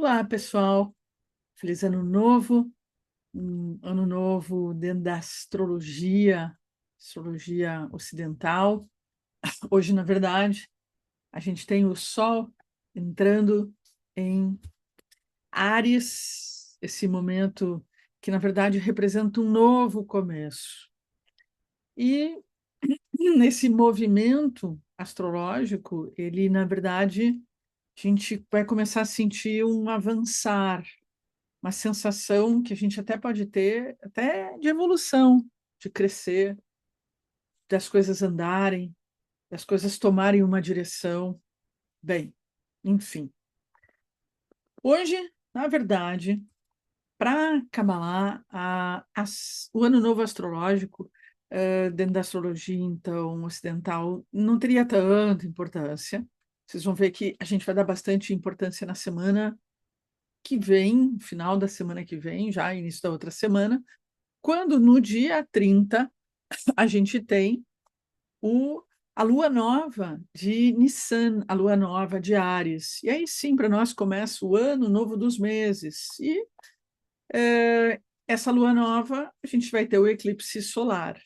Olá, pessoal. Feliz ano novo. Um ano novo dentro da astrologia ocidental. Hoje, na verdade, a gente tem o Sol entrando em Áries, esse momento que, na verdade, representa um novo começo. E nesse movimento astrológico, ele, na verdade, a gente vai começar a sentir um avançar, uma sensação que a gente até pode ter, até de evolução, de crescer, das coisas andarem, das coisas tomarem uma direção. Bem, enfim. Hoje, na verdade, para Kabbalah, o ano novo astrológico, dentro da astrologia, então, ocidental, não teria tanta importância. Vocês vão ver que a gente vai dar bastante importância na semana que vem, final da semana que vem, já início da outra semana, quando no dia 30 a gente tem o, a lua nova de Nissan, a lua nova de Áries. E aí sim, para nós começa o ano novo dos meses. E essa lua nova, a gente vai ter o eclipse solar.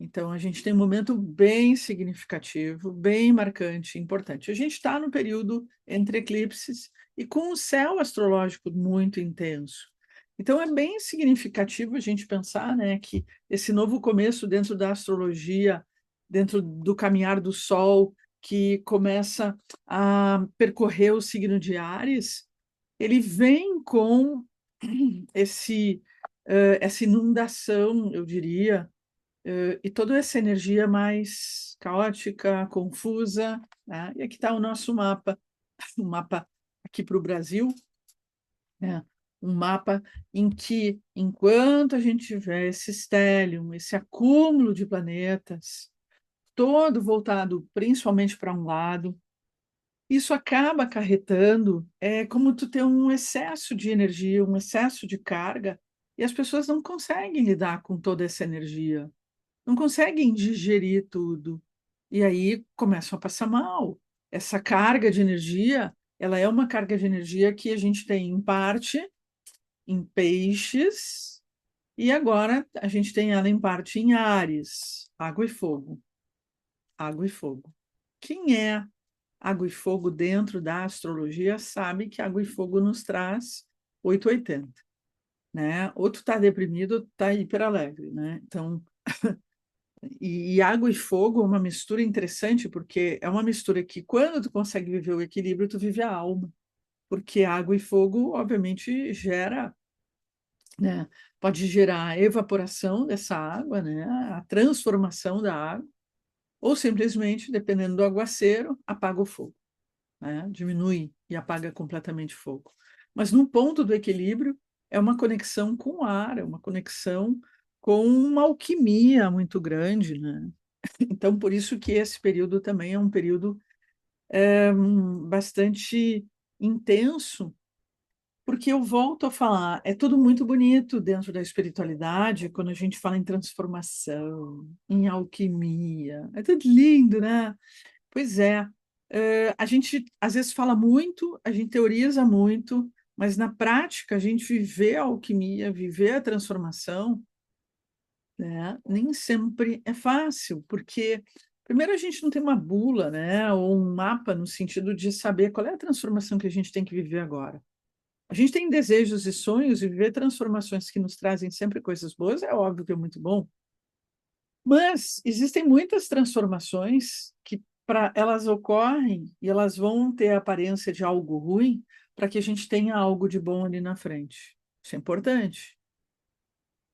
Então, a gente tem um momento bem significativo, bem marcante, importante. A gente está no período entre eclipses e com um céu astrológico muito intenso. Então, é bem significativo a gente pensar, né, que esse novo começo dentro da astrologia, dentro do caminhar do Sol, que começa a percorrer o signo de Áries, ele vem com essa inundação, eu diria, e toda essa energia mais caótica, confusa, né? E aqui está o nosso mapa, um mapa aqui para o Brasil, né? Um mapa em que, enquanto a gente tiver esse stellium, esse acúmulo de planetas, todo voltado principalmente para um lado, isso acaba acarretando, como tu ter um excesso de energia, um excesso de carga, e as pessoas não conseguem lidar com toda essa energia, não conseguem digerir tudo. E aí começam a passar mal. Essa carga de energia, ela é uma carga de energia que a gente tem em parte em peixes, e agora a gente tem ela em parte em Áries, água e fogo. Água e fogo. Quem é água e fogo dentro da astrologia sabe que água e fogo nos traz 880, né? Ou tu tá deprimido, ou tu tá hiper alegre, né? Então, e água e fogo é uma mistura interessante, porque é uma mistura que, quando tu consegue viver o equilíbrio, tu vive a alma. Porque água e fogo, obviamente, gera, né? Pode gerar a evaporação dessa água, né? A transformação da água, ou simplesmente, dependendo do aguaceiro, apaga o fogo, né? Diminui e apaga completamente o fogo. Mas no ponto do equilíbrio, é uma conexão com o ar, é uma conexão com uma alquimia muito grande, né? Então, por isso que esse período também é um período bastante intenso, porque eu volto a falar, é tudo muito bonito dentro da espiritualidade, quando a gente fala em transformação, em alquimia, é tudo lindo, né? Pois é, a gente às vezes fala muito, a gente teoriza muito, mas na prática a gente viver a alquimia, viver a transformação, né? Nem sempre é fácil, porque primeiro a gente não tem uma bula, né, ou um mapa no sentido de saber qual é a transformação que a gente tem que viver agora. A gente tem desejos e sonhos, e viver transformações que nos trazem sempre coisas boas, é óbvio que é muito bom, mas existem muitas transformações que, para elas ocorrem e elas vão ter a aparência de algo ruim, para que a gente tenha algo de bom ali na frente. Isso é importante,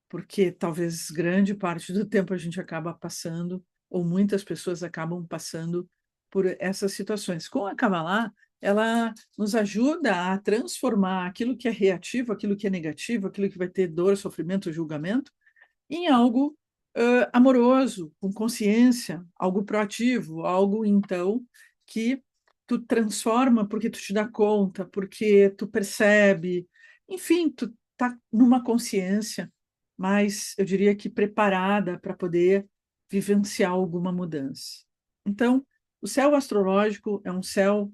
porque talvez grande parte do tempo a gente acaba passando, ou muitas pessoas acabam passando por essas situações. Com a Kabbalah, ela nos ajuda a transformar aquilo que é reativo, aquilo que é negativo, aquilo que vai ter dor, sofrimento, julgamento, em algo amoroso, com consciência, algo proativo, algo, então, que tu transforma porque tu te dá conta, porque tu percebe, enfim, tu tá numa consciência mais, eu diria que preparada para poder vivenciar alguma mudança. Então, o céu astrológico é um céu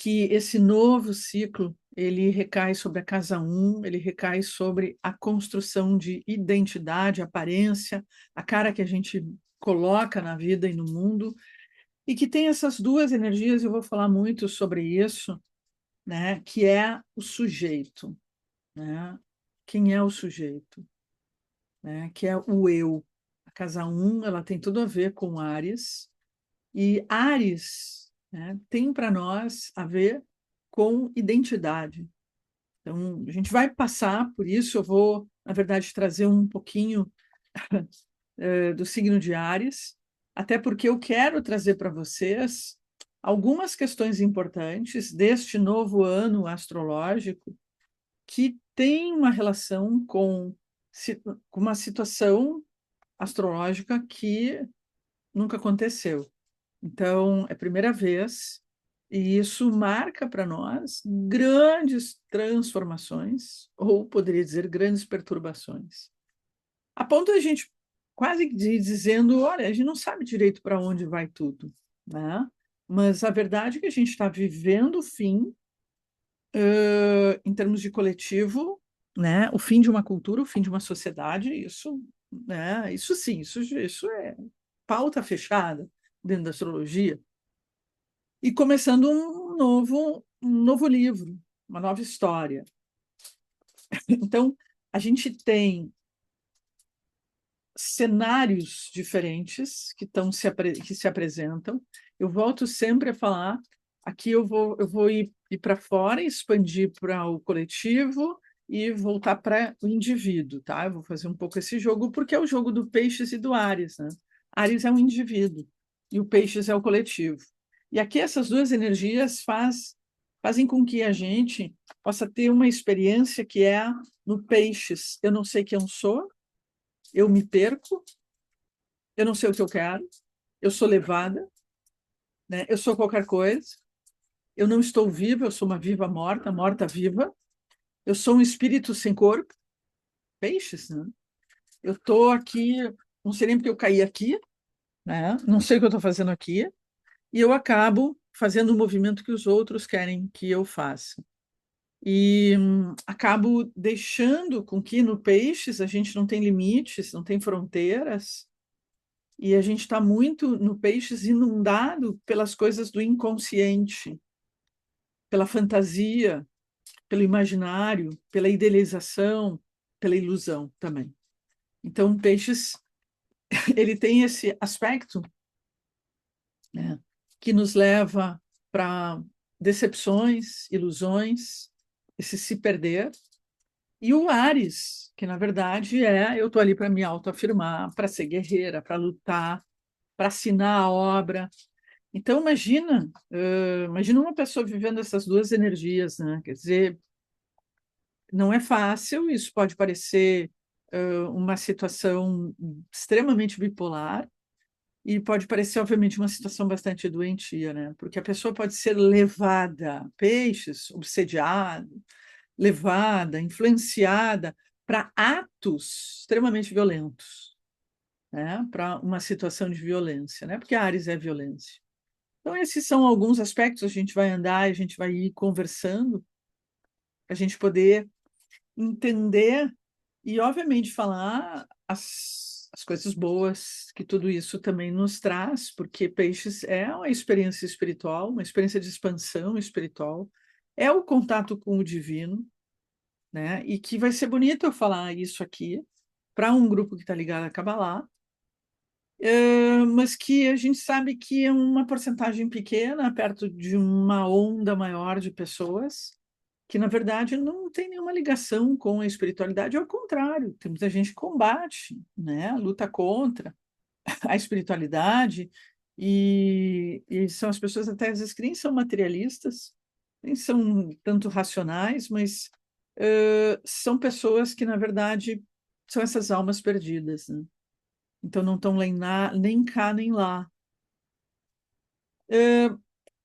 que esse novo ciclo, ele recai sobre a casa 1, ele recai sobre a construção de identidade, aparência, a cara que a gente coloca na vida e no mundo, e que tem essas duas energias, eu vou falar muito sobre isso, né, que é o sujeito, né? Quem é o sujeito, né? Que é o eu. A casa 1, ela tem tudo a ver com Áries, e Áries, né, tem para nós a ver com identidade. Então, a gente vai passar por isso, eu vou, na verdade, trazer um pouquinho do signo de Áries, até porque eu quero trazer para vocês algumas questões importantes deste novo ano astrológico que tem uma relação com uma situação astrológica que nunca aconteceu. Então, é a primeira vez, e isso marca para nós grandes transformações, ou poderia dizer grandes perturbações. A ponto de a gente quase de dizendo, olha, a gente não sabe direito para onde vai tudo, né? Mas a verdade é que a gente está vivendo o fim, em termos de coletivo, né? O fim de uma cultura, o fim de uma sociedade, isso, né? Isso sim, isso é pauta fechada dentro da astrologia. E começando um novo livro, uma nova história. Então, a gente tem cenários diferentes que se apresentam. Eu volto sempre a falar, aqui eu vou ir para fora, expandir para o coletivo e voltar para o indivíduo, tá? Eu vou fazer um pouco esse jogo, porque é o jogo do Peixes e do Áries, né? Áries é um indivíduo e o Peixes é o coletivo. E aqui essas duas energias fazem com que a gente possa ter uma experiência que é no Peixes. Eu não sei quem eu sou, eu me perco, eu não sei o que eu quero, eu sou levada, né? Eu sou qualquer coisa, eu não estou viva, eu sou uma viva morta, morta viva, eu sou um espírito sem corpo, peixes, né? Eu estou aqui, não sei nem porque eu caí aqui, né? Não sei o que eu estou fazendo aqui, e eu acabo fazendo o movimento que os outros querem que eu faça. E acabo deixando com que no peixes a gente não tem limites, não tem fronteiras, e a gente está muito no Peixes inundado pelas coisas do inconsciente, pela fantasia, pelo imaginário, pela idealização, pela ilusão também. Então, Peixes, ele tem esse aspecto, né, que nos leva para decepções, ilusões, esse se perder. E o Ares, que na verdade eu estou ali para me autoafirmar, para ser guerreira, para lutar, para assinar a obra. Então, imagina uma pessoa vivendo essas duas energias, né? Quer dizer, não é fácil, isso pode parecer uma situação extremamente bipolar e pode parecer, obviamente, uma situação bastante doentia, né? Porque a pessoa pode ser levada, peixes, obsediada, levada, influenciada para atos extremamente violentos, né? Para uma situação de violência, né? Porque Ares é violência. Então, esses são alguns aspectos, a gente vai andar, a gente vai ir conversando, para a gente poder entender e, obviamente, falar as coisas boas que tudo isso também nos traz, porque Peixes é uma experiência espiritual, uma experiência de expansão espiritual, é o contato com o divino, né? E que vai ser bonito eu falar isso aqui para um grupo que está ligado a Kabbalah, mas que a gente sabe que é uma porcentagem pequena, perto de uma onda maior de pessoas, que, na verdade, não tem nenhuma ligação com a espiritualidade, ao contrário, tem muita gente que combate, né, luta contra a espiritualidade, e são as pessoas até às vezes que nem são materialistas, nem são tanto racionais, mas são pessoas que, na verdade, são essas almas perdidas, né? Então não estão nem cá nem lá.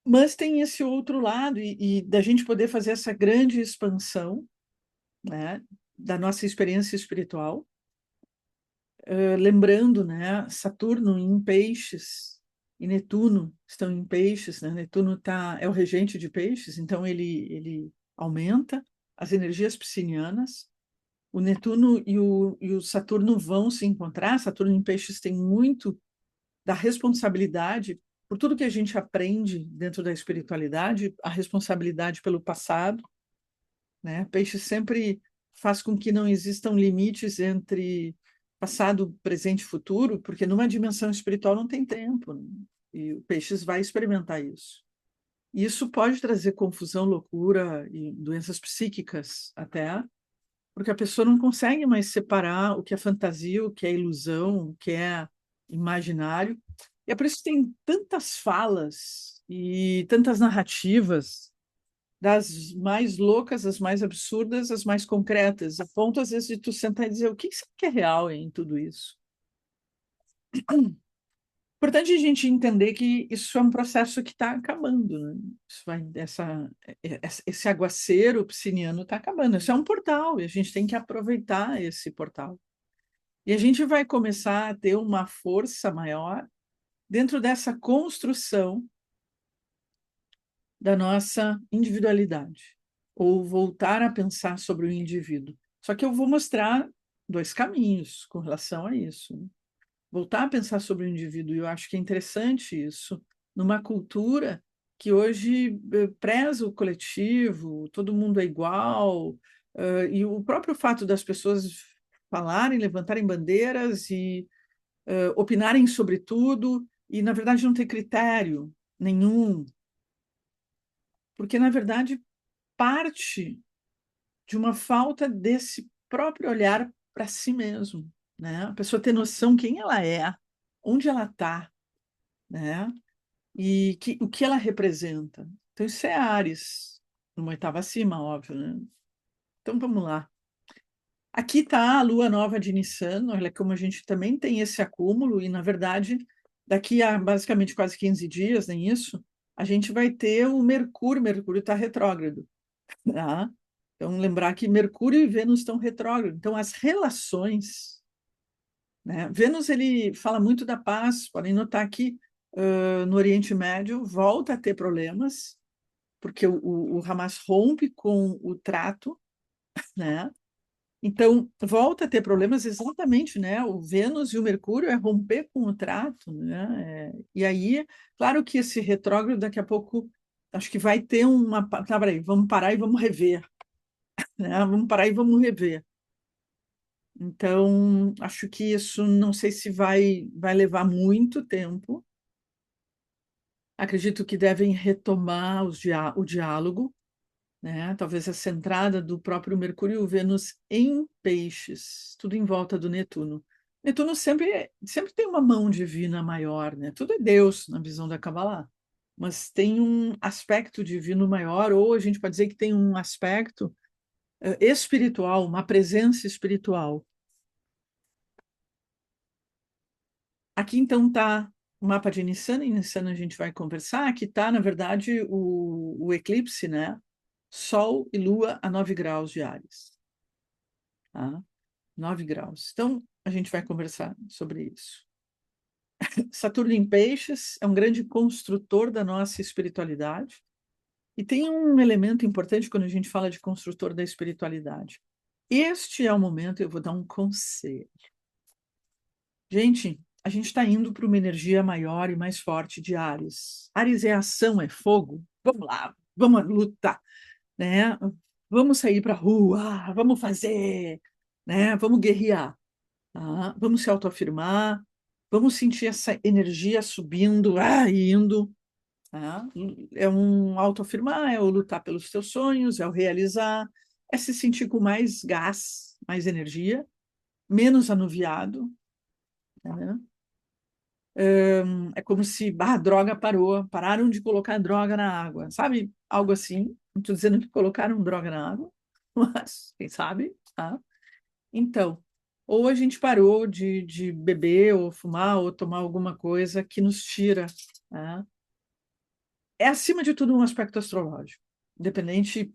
Mas tem esse outro lado, e da gente poder fazer essa grande expansão, né, da nossa experiência espiritual, lembrando, né, Saturno em Peixes, e Netuno estão em peixes, né? Netuno é o regente de peixes, então ele aumenta as energias piscianas. O Netuno e o Saturno vão se encontrar. Saturno em peixes tem muito da responsabilidade por tudo que a gente aprende dentro da espiritualidade, a responsabilidade pelo passado, né? Peixe sempre faz com que não existam limites entre passado, presente e futuro, porque numa dimensão espiritual não tem tempo, né? E o Peixes vai experimentar isso. E isso pode trazer confusão, loucura e doenças psíquicas até, porque a pessoa não consegue mais separar o que é fantasia, o que é ilusão, o que é imaginário. E é por isso que tem tantas falas e tantas narrativas, das mais loucas, as mais absurdas, as mais concretas, a ponto, às vezes, de tu sentar e dizer o que será que é real em tudo isso? Importante a gente entender que isso é um processo que está acabando, né? Esse aguaceiro pisciniano está acabando. Isso é um portal e a gente tem que aproveitar esse portal. E a gente vai começar a ter uma força maior dentro dessa construção da nossa individualidade, ou voltar a pensar sobre o indivíduo. Só que eu vou mostrar dois caminhos com relação a isso, né? Voltar a pensar sobre o indivíduo, e eu acho que é interessante isso, numa cultura que hoje preza o coletivo, todo mundo é igual, e o próprio fato das pessoas falarem, levantarem bandeiras e opinarem sobre tudo, e na verdade não ter critério nenhum, porque na verdade parte de uma falta desse próprio olhar para si mesmo, né? A pessoa ter noção quem ela é, onde ela está, né? E o que ela representa. Então, isso é Áries, numa oitava acima, óbvio, né? Então, vamos lá. Aqui está a lua nova de Nissan, olha como a gente também tem esse acúmulo, e, na verdade, daqui a basicamente quase 15 dias, nem isso, a gente vai ter o Mercúrio está retrógrado, tá? Então, lembrar que Mercúrio e Vênus estão retrógrados. Então, as relações, né? Vênus, ele fala muito da paz, podem notar que no Oriente Médio volta a ter problemas, porque o Hamas rompe com o trato, né? Então, volta a ter problemas exatamente, né? O Vênus e o Mercúrio é romper com o trato, né? E aí, claro que esse retrógrado daqui a pouco, acho que vai ter uma... Tá, peraí, vamos parar e vamos rever, né? Vamos parar e vamos rever. Então, acho que isso não sei se vai levar muito tempo. Acredito que devem retomar o diálogo, né? Talvez essa entrada do próprio Mercúrio e Vênus em peixes, tudo em volta do Netuno. Netuno sempre tem uma mão divina maior, né? Tudo é Deus na visão da Kabbalah, mas tem um aspecto divino maior, ou a gente pode dizer que tem um aspecto espiritual, uma presença espiritual. Aqui, então, está o mapa de Nissan, e Nissan a gente vai conversar. Aqui está, na verdade, o eclipse, né? Sol e Lua a 9 graus de Áries. Tá? 9 graus. Então, a gente vai conversar sobre isso. Saturno em Peixes é um grande construtor da nossa espiritualidade. E tem um elemento importante quando a gente fala de construtor da espiritualidade. Este é o momento, eu vou dar um conselho. Gente, a gente está indo para uma energia maior e mais forte de Áries. Áries é ação, é fogo. Vamos lá, vamos lutar, né? Vamos sair para a rua, vamos fazer, né? Vamos guerrear, tá? Vamos se autoafirmar, vamos sentir essa energia subindo, e indo, tá? É um autoafirmar, é o lutar pelos teus sonhos, é o realizar, é se sentir com mais gás, mais energia, menos anuviado, né? É como se a droga parou, pararam de colocar droga na água, sabe? Algo assim. Não estou dizendo que colocaram droga na água, mas quem sabe, tá? Então, ou a gente parou de beber, ou fumar, ou tomar alguma coisa que nos tira, tá? É, acima de tudo, um aspecto astrológico, independente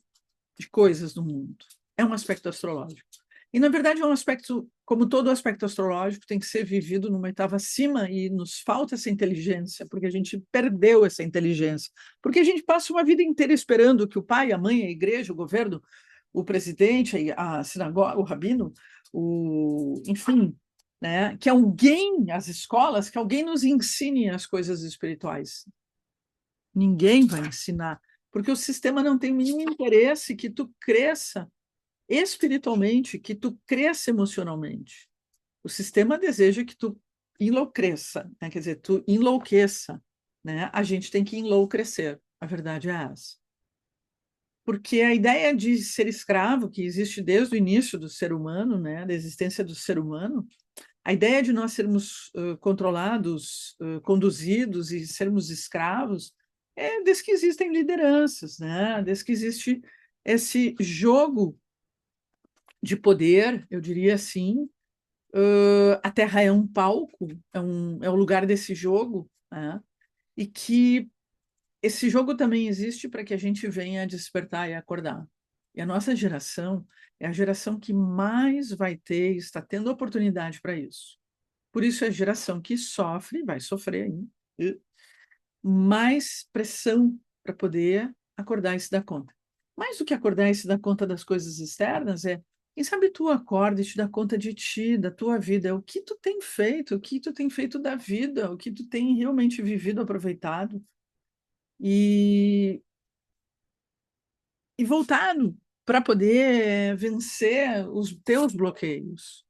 de coisas do mundo. É um aspecto astrológico. E, na verdade, é um aspecto, como todo aspecto astrológico, tem que ser vivido numa oitava acima, e nos falta essa inteligência, porque a gente perdeu essa inteligência. Porque a gente passa uma vida inteira esperando que o pai, a mãe, a igreja, o governo, o presidente, a sinagoga, o rabino, enfim, né, que alguém, as escolas, que alguém nos ensine as coisas espirituais. Ninguém vai ensinar, porque o sistema não tem o mínimo interesse que tu cresça espiritualmente, que tu cresça emocionalmente. O sistema deseja que tu enlouqueça, né? Quer dizer, tu enlouqueça, né? A gente tem que enlouquecer. A verdade é essa. Porque a ideia de ser escravo, que existe desde o início do ser humano, né? Da existência do ser humano, a ideia de nós sermos controlados, conduzidos e sermos escravos, é desde que existem lideranças, né? Desde que existe esse jogo de poder, eu diria assim. A Terra é um palco, é o lugar desse jogo, né? E que esse jogo também existe para que a gente venha despertar e acordar. E a nossa geração é a geração que mais vai ter, está tendo oportunidade para isso. Por isso é a geração que sofre, vai sofrer ainda, mais pressão para poder acordar e se dar conta. Mais do que acordar e se dar conta das coisas externas, quem sabe tu acorda e te dá conta de ti, da tua vida, é o que tu tem feito, o que tu tem feito da vida, o que tu tem realmente vivido, aproveitado e, e voltado para poder vencer os teus bloqueios,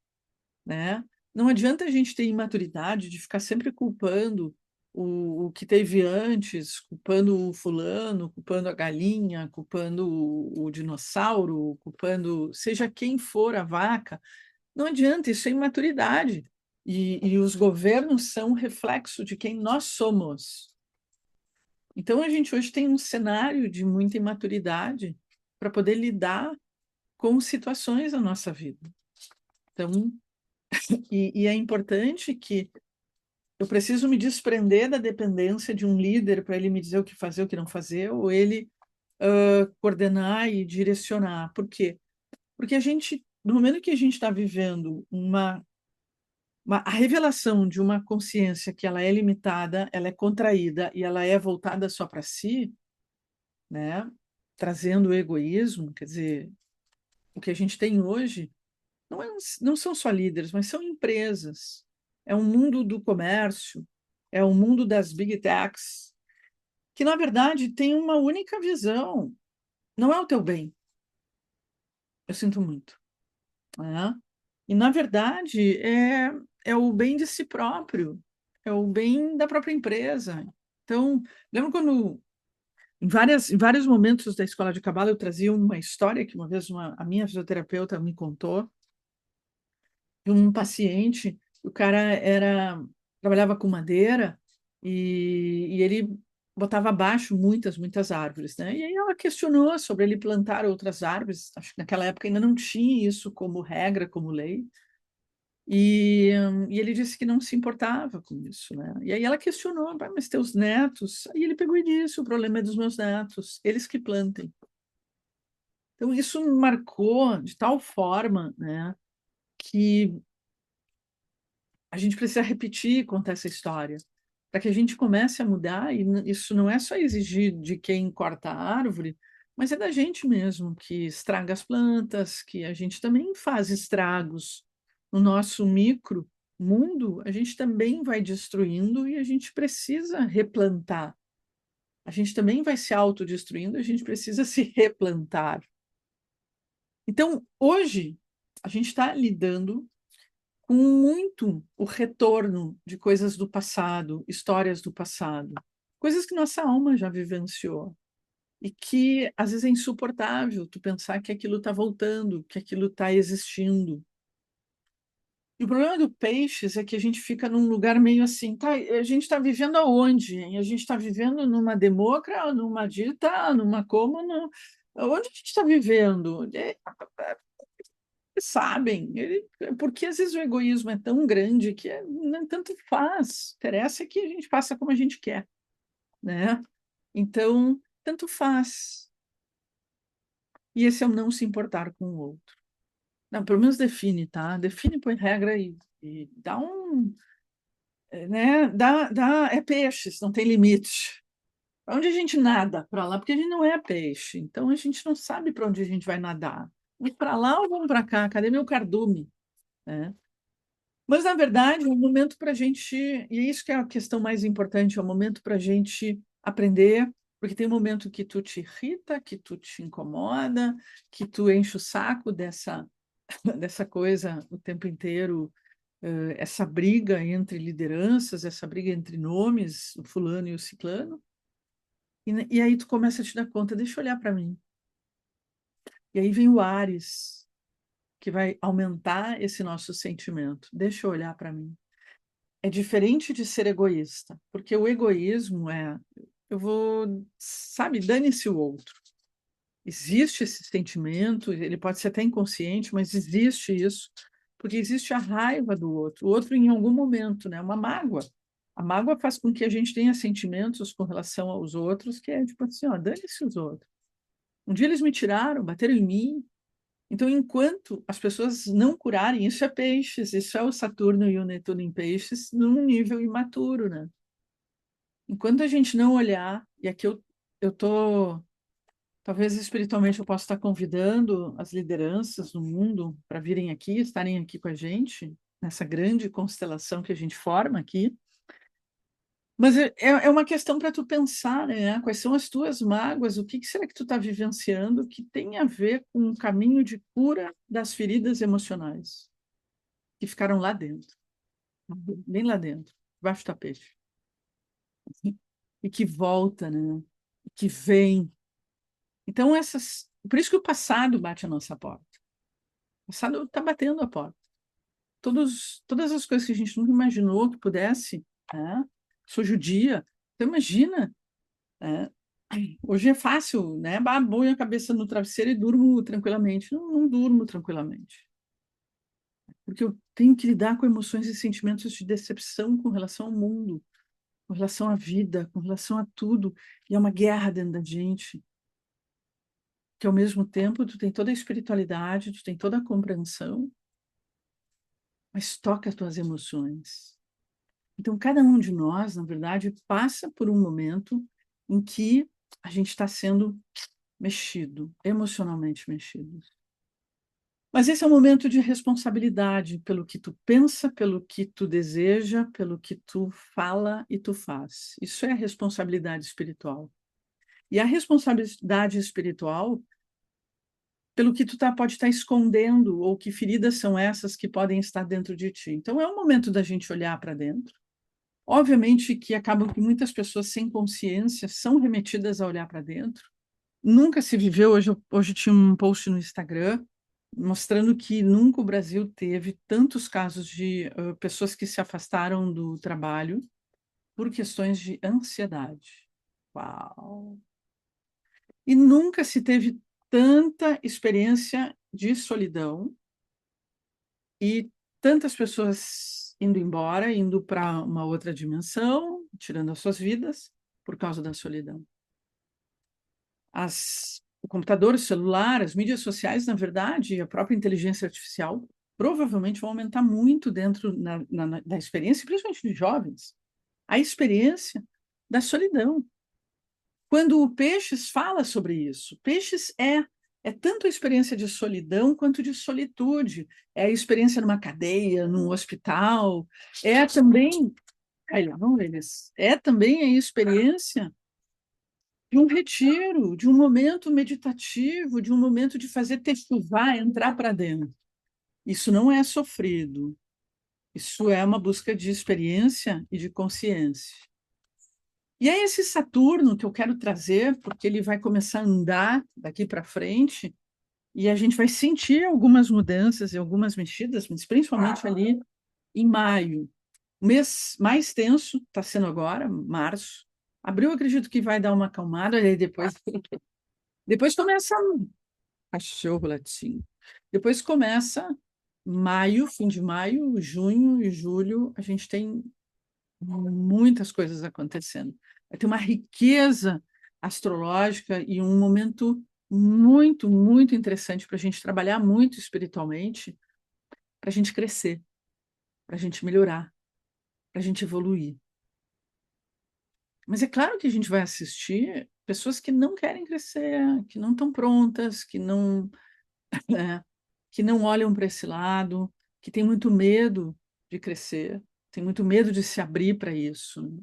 né? Não adianta a gente ter imaturidade de ficar sempre culpando o que teve antes, culpando o fulano, culpando a galinha, culpando o dinossauro, culpando seja quem for a vaca. Não adianta, isso é imaturidade. E os governos são reflexo de quem nós somos. Então, a gente hoje tem um cenário de muita imaturidade para poder lidar com situações da nossa vida. Então, e é importante que eu preciso me desprender da dependência de um líder para ele me dizer o que fazer, o que não fazer, ou ele coordenar e direcionar. Por quê? Porque a gente, no momento que a gente está vivendo a revelação de uma consciência que ela é limitada, ela é contraída e ela é voltada só para si, né? Trazendo o egoísmo, quer dizer, o que a gente tem hoje não são só líderes, mas são empresas. É um mundo do comércio, é um mundo das big techs, que, na verdade, tem uma única visão. Não é o teu bem. Eu sinto muito. Né? E, na verdade, é o bem de si próprio, é o bem da própria empresa. Então, lembro quando, em vários momentos da escola de Cabala, eu trazia uma história que uma vez a minha fisioterapeuta me contou, de um paciente, o cara trabalhava com madeira e ele botava abaixo muitas árvores, né? E aí ela questionou sobre ele plantar outras árvores. Acho que naquela época ainda não tinha isso como regra, como lei. E ele disse que não se importava com isso, né? E aí ela questionou, mas teus netos? Aí ele pegou e disse, o problema é dos meus netos, eles que plantem. Então isso me marcou de tal forma, né, que a gente precisa repetir e contar essa história, para que a gente comece a mudar, e isso não é só exigir de quem corta a árvore, mas é da gente mesmo, que estraga as plantas, que a gente também faz estragos no nosso micro mundo, a gente também vai destruindo e a gente precisa replantar. A gente também vai se autodestruindo, a gente precisa se replantar. Então, hoje, a gente está lidando com muito o retorno de coisas do passado, histórias do passado, coisas que nossa alma já vivenciou e que às vezes é insuportável tu pensar que aquilo está voltando, que aquilo está existindo. E o problema do peixes é que a gente fica num lugar meio assim, tá, a gente está vivendo aonde? Hein? A gente está vivendo numa democracia, numa dita, numa como, onde a gente está vivendo? Sabem, porque às vezes o egoísmo é tão grande que não tanto faz, interessa que a gente faça como a gente quer, né? Então, tanto faz. E esse é o não se importar com o outro. Não, pelo menos define, tá? Define, põe regra e dá um, né? É peixes, não tem limite. Pra onde a gente nada? Para lá, porque a gente não é peixe. Então a gente não sabe para onde a gente vai nadar. Vamos para lá ou vamos para cá? Cadê meu cardume? Né? Mas, na verdade, é um momento para a gente, e é isso que é a questão mais importante, é um momento para a gente aprender, porque tem um momento que tu te irrita, que tu te incomoda, que tu enche o saco dessa coisa o tempo inteiro, essa briga entre lideranças, essa briga entre nomes, o fulano e o ciclano, e aí tu começa a te dar conta, deixa eu olhar para mim. E aí vem o Áries, que vai aumentar esse nosso sentimento. Deixa eu olhar para mim. É diferente de ser egoísta, porque o egoísmo é, eu vou, sabe, dane-se o outro. Existe esse sentimento, ele pode ser até inconsciente, mas existe isso, porque existe a raiva do outro. O outro, em algum momento, né, uma mágoa. A mágoa faz com que a gente tenha sentimentos com relação aos outros, que é tipo assim, ó, dane-se os outros. Um dia eles me tiraram, bateram em mim. Então, enquanto as pessoas não curarem, isso é peixes, isso é o Saturno e o Netuno em peixes num nível imaturo, né? Enquanto a gente não olhar, e aqui eu tô, talvez espiritualmente eu possa estar convidando as lideranças do mundo para virem aqui, estarem aqui com a gente, nessa grande constelação que a gente forma aqui. Mas é uma questão para tu pensar, né? Quais são as tuas mágoas? O que será que tu está vivenciando que tem a ver com o caminho de cura das feridas emocionais que ficaram lá dentro, bem lá dentro, debaixo do tapete, e que volta, né? Que vem. Então por isso que o passado bate a nossa porta. O passado está batendo a porta. Todas as coisas que a gente nunca imaginou que pudesse, né? Sou judia, então imagina, né? Hoje é fácil, né? Ponho a cabeça no travesseiro e durmo tranquilamente. Não, não durmo tranquilamente. Porque eu tenho que lidar com emoções e sentimentos de decepção com relação ao mundo, com relação à vida, com relação a tudo. E é uma guerra dentro da gente. Que ao mesmo tempo tu tem toda a espiritualidade, tu tem toda a compreensão, mas toca as tuas emoções. Então, cada um de nós, na verdade, passa por um momento em que a gente está sendo mexido, emocionalmente mexido. Mas esse é um momento de responsabilidade pelo que tu pensa, pelo que tu deseja, pelo que tu fala e tu faz. Isso é responsabilidade espiritual. E a responsabilidade espiritual, pelo que tu pode estar escondendo, ou que feridas são essas que podem estar dentro de ti. Então, é um momento da gente olhar para dentro. Obviamente que acabam que muitas pessoas sem consciência são remetidas a olhar para dentro. Nunca se viveu, hoje tinha um post no Instagram mostrando que nunca o Brasil teve tantos casos de pessoas que se afastaram do trabalho por questões de ansiedade. Uau! E nunca se teve tanta experiência de solidão e tantas pessoas indo embora, indo para uma outra dimensão, tirando as suas vidas por causa da solidão. O computador, o celular, as mídias sociais, na verdade, a própria inteligência artificial provavelmente vão aumentar muito dentro da experiência, principalmente de jovens, a experiência da solidão. Quando o Peixes fala sobre isso, Peixes é tanto a experiência de solidão quanto de solitude, é a experiência numa cadeia, num hospital, é também, aí lá vão eles, é também a experiência de um retiro, de um momento meditativo, de um momento de fazer techuvá, entrar para dentro. Isso não é sofrido, isso é uma busca de experiência e de consciência. E é esse Saturno que eu quero trazer, porque ele vai começar a andar daqui para frente, e a gente vai sentir algumas mudanças e algumas mexidas, mas principalmente ali em maio. O mês mais tenso está sendo agora, março. Abril, eu acredito que vai dar uma acalmada, e aí depois começa cachorro latim. Depois começa maio, fim de maio, junho e julho, a gente tem muitas coisas acontecendo. Vai ter uma riqueza astrológica e um momento muito, muito interessante para a gente trabalhar muito espiritualmente, para a gente crescer, para a gente melhorar, para a gente evoluir. Mas é claro que a gente vai assistir pessoas que não querem crescer, que não estão prontas, que não olham para esse lado, que têm muito medo de crescer, têm muito medo de se abrir para isso, né?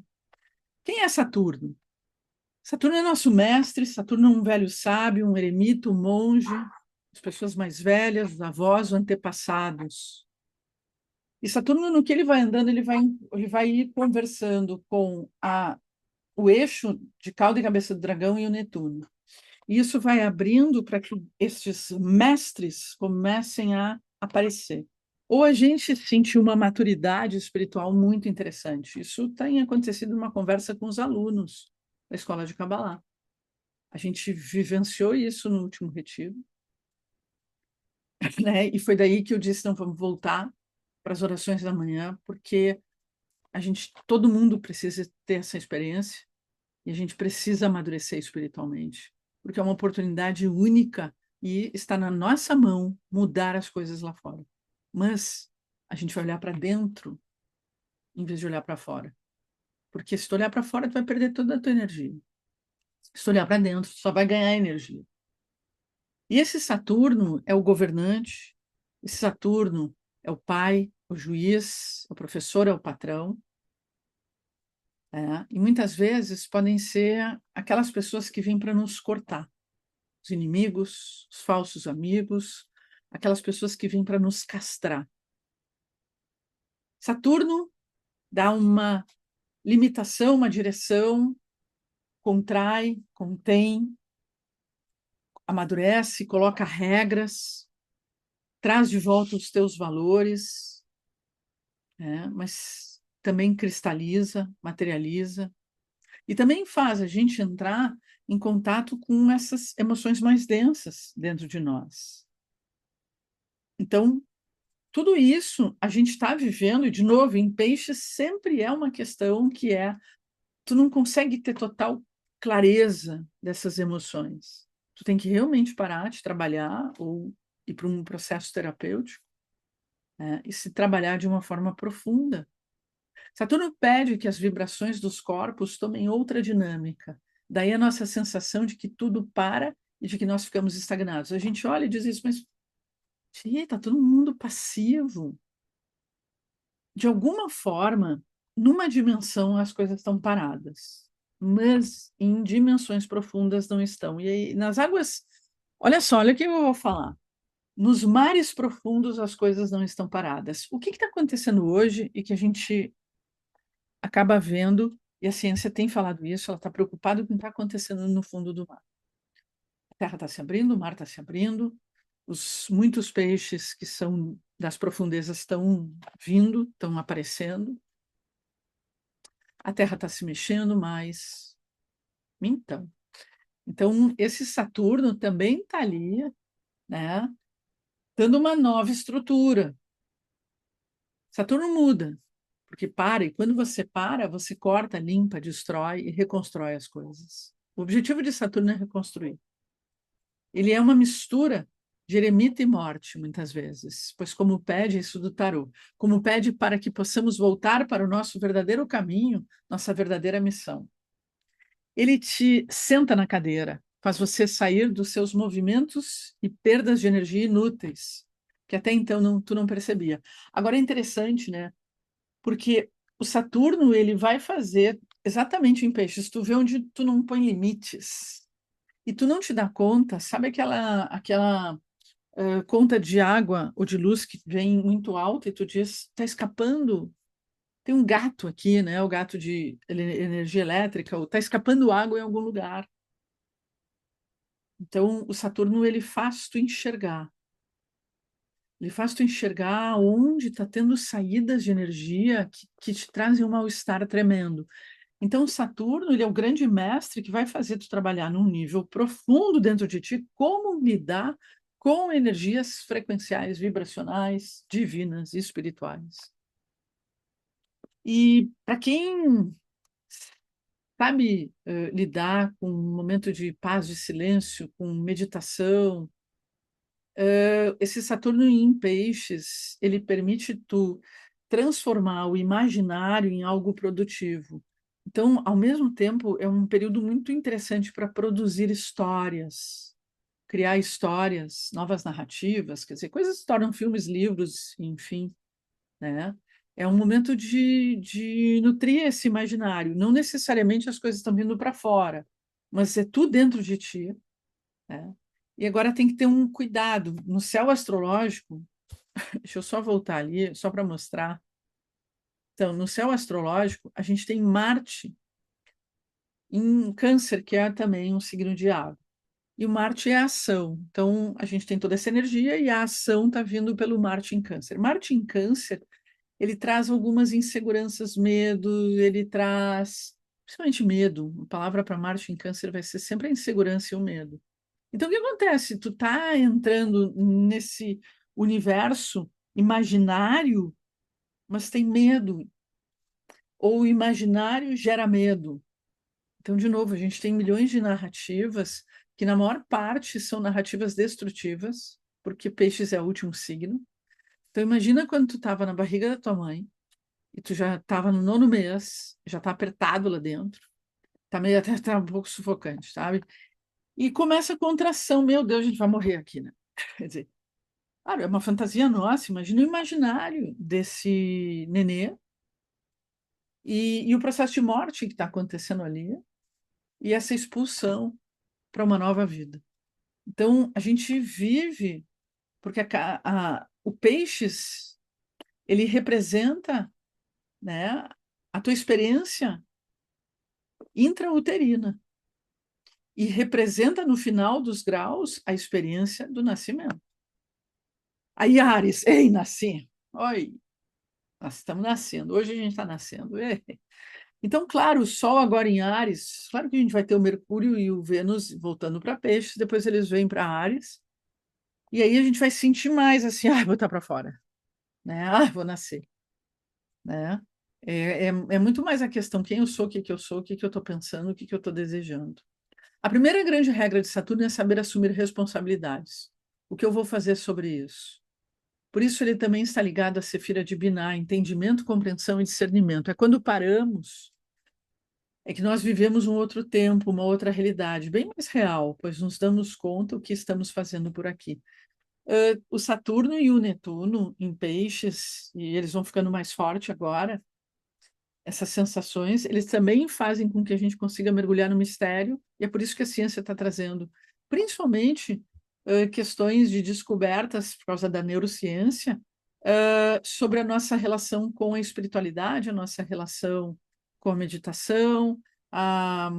Quem é Saturno? Saturno é nosso mestre, Saturno é um velho sábio, um eremita, um monge, as pessoas mais velhas, os avós, os antepassados. E Saturno, no que ele vai andando, ele vai ir conversando com o eixo de cauda e cabeça do dragão e o Netuno. E isso vai abrindo para que estes mestres comecem a aparecer. Ou a gente sentiu uma maturidade espiritual muito interessante. Isso tem acontecido numa conversa com os alunos da Escola de Kabbalah. A gente vivenciou isso no último retiro, né? E foi daí que eu disse, não, vamos voltar para as orações da manhã, porque todo mundo precisa ter essa experiência e a gente precisa amadurecer espiritualmente, porque é uma oportunidade única e está na nossa mão mudar as coisas lá fora. Mas a gente vai olhar para dentro em vez de olhar para fora. Porque se tu olhar para fora, tu vai perder toda a tua energia. Se tu olhar para dentro, tu só vai ganhar energia. E esse Saturno é o governante, esse Saturno é o pai, o juiz, o professor é o patrão. E muitas vezes podem ser aquelas pessoas que vêm para nos cortar, os inimigos, os falsos amigos, aquelas pessoas que vêm para nos castrar. Saturno dá uma limitação, uma direção, contrai, contém, amadurece, coloca regras, traz de volta os teus valores, mas também cristaliza, materializa, e também faz a gente entrar em contato com essas emoções mais densas dentro de nós. Então, tudo isso a gente está vivendo, e de novo, em peixes sempre é uma questão que tu não consegue ter total clareza dessas emoções. Tu tem que realmente parar de trabalhar ou ir para um processo terapêutico, e se trabalhar de uma forma profunda. Saturno pede que as vibrações dos corpos tomem outra dinâmica. Daí a nossa sensação de que tudo para e de que nós ficamos estagnados. A gente olha e diz isso, mas está todo mundo passivo. De alguma forma, numa dimensão as coisas estão paradas, mas em dimensões profundas não estão. E aí, nas águas, olha só, olha o que eu vou falar. Nos mares profundos as coisas não estão paradas. O que está acontecendo hoje e que a gente acaba vendo, e a ciência tem falado isso, ela está preocupada com o que está acontecendo no fundo do mar. A terra está se abrindo, o mar está se abrindo, muitos peixes que são das profundezas estão vindo, estão aparecendo, a terra está se mexendo mais. Então, esse Saturno também está ali, né, dando uma nova estrutura. Saturno muda, porque para, e quando você para, você corta, limpa, destrói e reconstrói as coisas. O objetivo de Saturno é reconstruir. Ele é uma mistura de eremita e morte, muitas vezes, pois como pede isso do tarô, como pede para que possamos voltar para o nosso verdadeiro caminho, nossa verdadeira missão. Ele te senta na cadeira, faz você sair dos seus movimentos e perdas de energia inúteis, que até então tu não percebia. Agora é interessante, né? Porque o Saturno ele vai fazer exatamente em peixes. Tu vê onde tu não põe limites e tu não te dá conta. Sabe aquela conta de água ou de luz que vem muito alta e tu diz está escapando? Tem um gato aqui, né? O gato de energia elétrica, ou está escapando água em algum lugar. Então, o Saturno ele faz tu enxergar. Ele faz tu enxergar onde está tendo saídas de energia que te trazem um mal-estar tremendo. Então, o Saturno ele é o grande mestre que vai fazer tu trabalhar num nível profundo dentro de ti como lidar com energias frequenciais, vibracionais, divinas, espirituais. E para quem sabe lidar com um momento de paz, de silêncio, com meditação, esse Saturno em Peixes, ele permite tu transformar o imaginário em algo produtivo. Então, ao mesmo tempo, é um período muito interessante para produzir histórias, criar histórias, novas narrativas, quer dizer, coisas que se tornam filmes, livros, enfim, né? É um momento de nutrir esse imaginário. Não necessariamente as coisas estão vindo para fora, mas é tudo dentro de ti, né? E agora tem que ter um cuidado. No céu astrológico, deixa eu só voltar ali, só para mostrar. Então, no céu astrológico, a gente tem Marte em Câncer, que é também um signo de água. E o Marte é a ação. Então, a gente tem toda essa energia e a ação está vindo pelo Marte em Câncer. Marte em Câncer, ele traz algumas inseguranças, medo, ele traz, principalmente medo. A palavra para Marte em Câncer vai ser sempre a insegurança e o medo. Então, o que acontece? Tu tá entrando nesse universo imaginário, mas tem medo, ou o imaginário gera medo. Então, de novo, a gente tem milhões de narrativas que, na maior parte, são narrativas destrutivas, porque peixes é o último signo. Então, imagina quando tu estava na barriga da tua mãe e tu já estava no nono mês, já está apertado lá dentro, tá meio até tá um pouco sufocante, sabe? E começa a contração, meu Deus, a gente vai morrer aqui, né? Quer dizer, claro, é uma fantasia nossa, imagina o imaginário desse nenê e o processo de morte que está acontecendo ali e essa expulsão para uma nova vida. Então, a gente vive, porque o peixes, ele representa, né, a tua experiência intrauterina e representa, no final dos graus, a experiência do nascimento. Aí, Ares, ei, nasci. Oi, nós estamos nascendo. Hoje a gente está nascendo. Ei. Então, claro, o Sol agora em Áries, claro que a gente vai ter o Mercúrio e o Vênus voltando para Peixes, depois eles vêm para Áries, e aí a gente vai sentir mais assim, ah, vou estar para fora, né? Ah, vou nascer, né? É muito mais a questão quem eu sou, o que que eu sou, o que que eu estou pensando, o que que eu estou desejando. A primeira grande regra de Saturno é saber assumir responsabilidades. O que eu vou fazer sobre isso? Por isso ele também está ligado à Sefira de Binah, entendimento, compreensão e discernimento. É quando paramos, é que nós vivemos um outro tempo, uma outra realidade, bem mais real, pois nos damos conta o que estamos fazendo por aqui. O Saturno e o Netuno em Peixes, e eles vão ficando mais fortes agora, essas sensações, eles também fazem com que a gente consiga mergulhar no mistério, e é por isso que a ciência está trazendo, principalmente, questões de descobertas por causa da neurociência, sobre a nossa relação com a espiritualidade, a nossa relação com a meditação, a,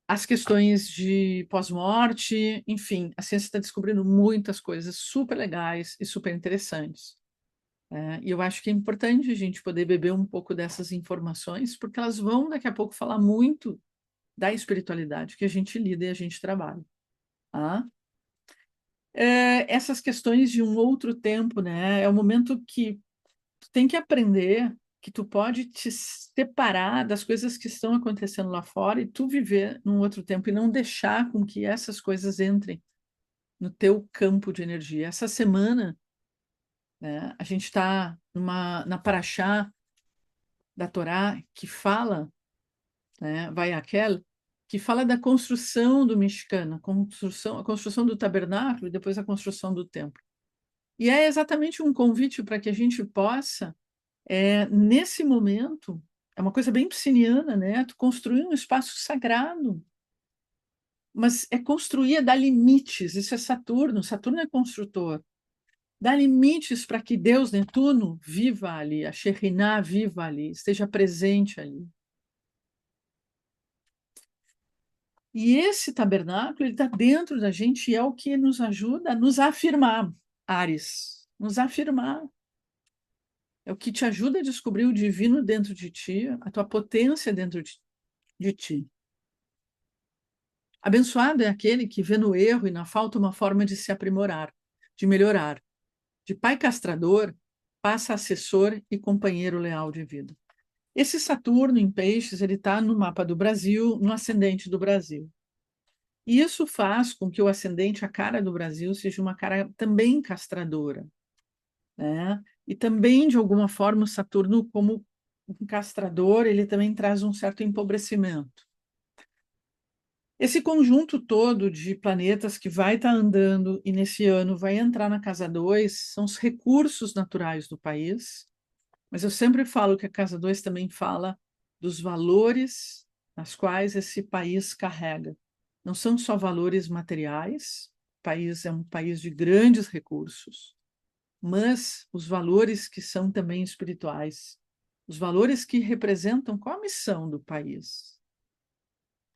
as questões de pós-morte, enfim, a ciência está descobrindo muitas coisas super legais e super interessantes. E eu acho que é importante a gente poder beber um pouco dessas informações, porque elas vão daqui a pouco falar muito da espiritualidade que a gente lida e a gente trabalha. Tá? Essas questões de um outro tempo, né? É o momento que tu tem que aprender que tu pode te separar das coisas que estão acontecendo lá fora e tu viver num outro tempo e não deixar com que essas coisas entrem no teu campo de energia. Essa semana, né, a gente está na Paraxá da Torá que fala, né, vai aquel, que fala da construção do Mishkan, a construção do tabernáculo e depois a construção do templo. E é exatamente um convite para que a gente possa, nesse momento, é uma coisa bem pisciniana, né? Tu construir um espaço sagrado, mas é construir, é dar limites. Isso é Saturno. Saturno é construtor. Dá limites para que Deus, Netuno, viva ali, a Shekhinah viva ali, esteja presente ali. E esse tabernáculo, ele está dentro da gente e é o que nos ajuda a nos afirmar, Ares, nos afirmar. É o que te ajuda a descobrir o divino dentro de ti, a tua potência dentro de ti. Abençoado é aquele que vê no erro e na falta uma forma de se aprimorar, de melhorar. De pai castrador, passa assessor e companheiro leal de vida. Esse Saturno em Peixes, ele está no mapa do Brasil, no ascendente do Brasil. E isso faz com que o ascendente, a cara do Brasil, seja uma cara também castradora, né? E também, de alguma forma, o Saturno, como um castrador, ele também traz um certo empobrecimento. Esse conjunto todo de planetas que vai estar andando e nesse ano vai entrar na casa 2 são os recursos naturais do país, mas eu sempre falo que a casa 2 também fala dos valores nas quais esse país carrega. Não são só valores materiais, o país é um país de grandes recursos, mas os valores que são também espirituais, os valores que representam qual a missão do país.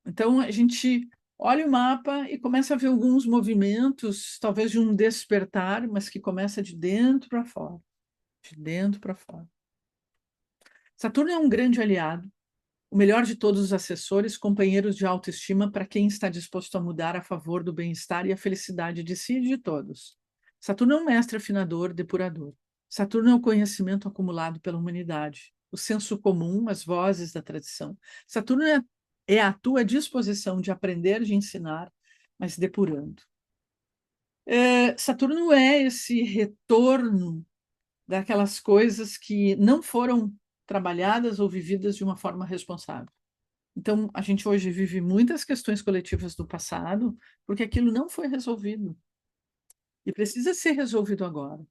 Então, a gente olha o mapa e começa a ver alguns movimentos, talvez de um despertar, mas que começa de dentro para fora, de dentro para fora. Saturno é um grande aliado, o melhor de todos os assessores, companheiros de autoestima para quem está disposto a mudar a favor do bem-estar e a felicidade de si e de todos. Saturno é um mestre afinador, depurador. Saturno é o conhecimento acumulado pela humanidade, o senso comum, as vozes da tradição. Saturno é a tua disposição de aprender, de ensinar, mas depurando. Saturno é esse retorno daquelas coisas que não foram trabalhadas ou vividas de uma forma responsável. Então, a gente hoje vive muitas questões coletivas do passado, porque aquilo não foi resolvido e precisa ser resolvido agora.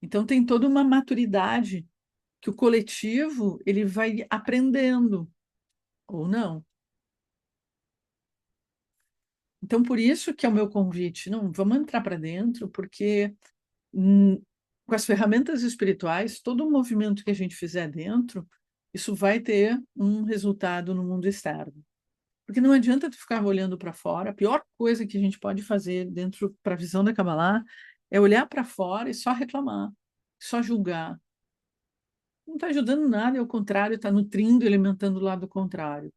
Então, tem toda uma maturidade que o coletivo ele vai aprendendo ou não. Então, por isso que é o meu convite, não, vamos entrar para dentro, porque com as ferramentas espirituais, todo o movimento que a gente fizer dentro, isso vai ter um resultado no mundo externo. Porque não adianta tu ficar olhando para fora. A pior coisa que a gente pode fazer dentro para a visão da Kabbalah é olhar para fora e só reclamar, só julgar. Não está ajudando nada, é o contrário, está nutrindo e alimentando o lado contrário,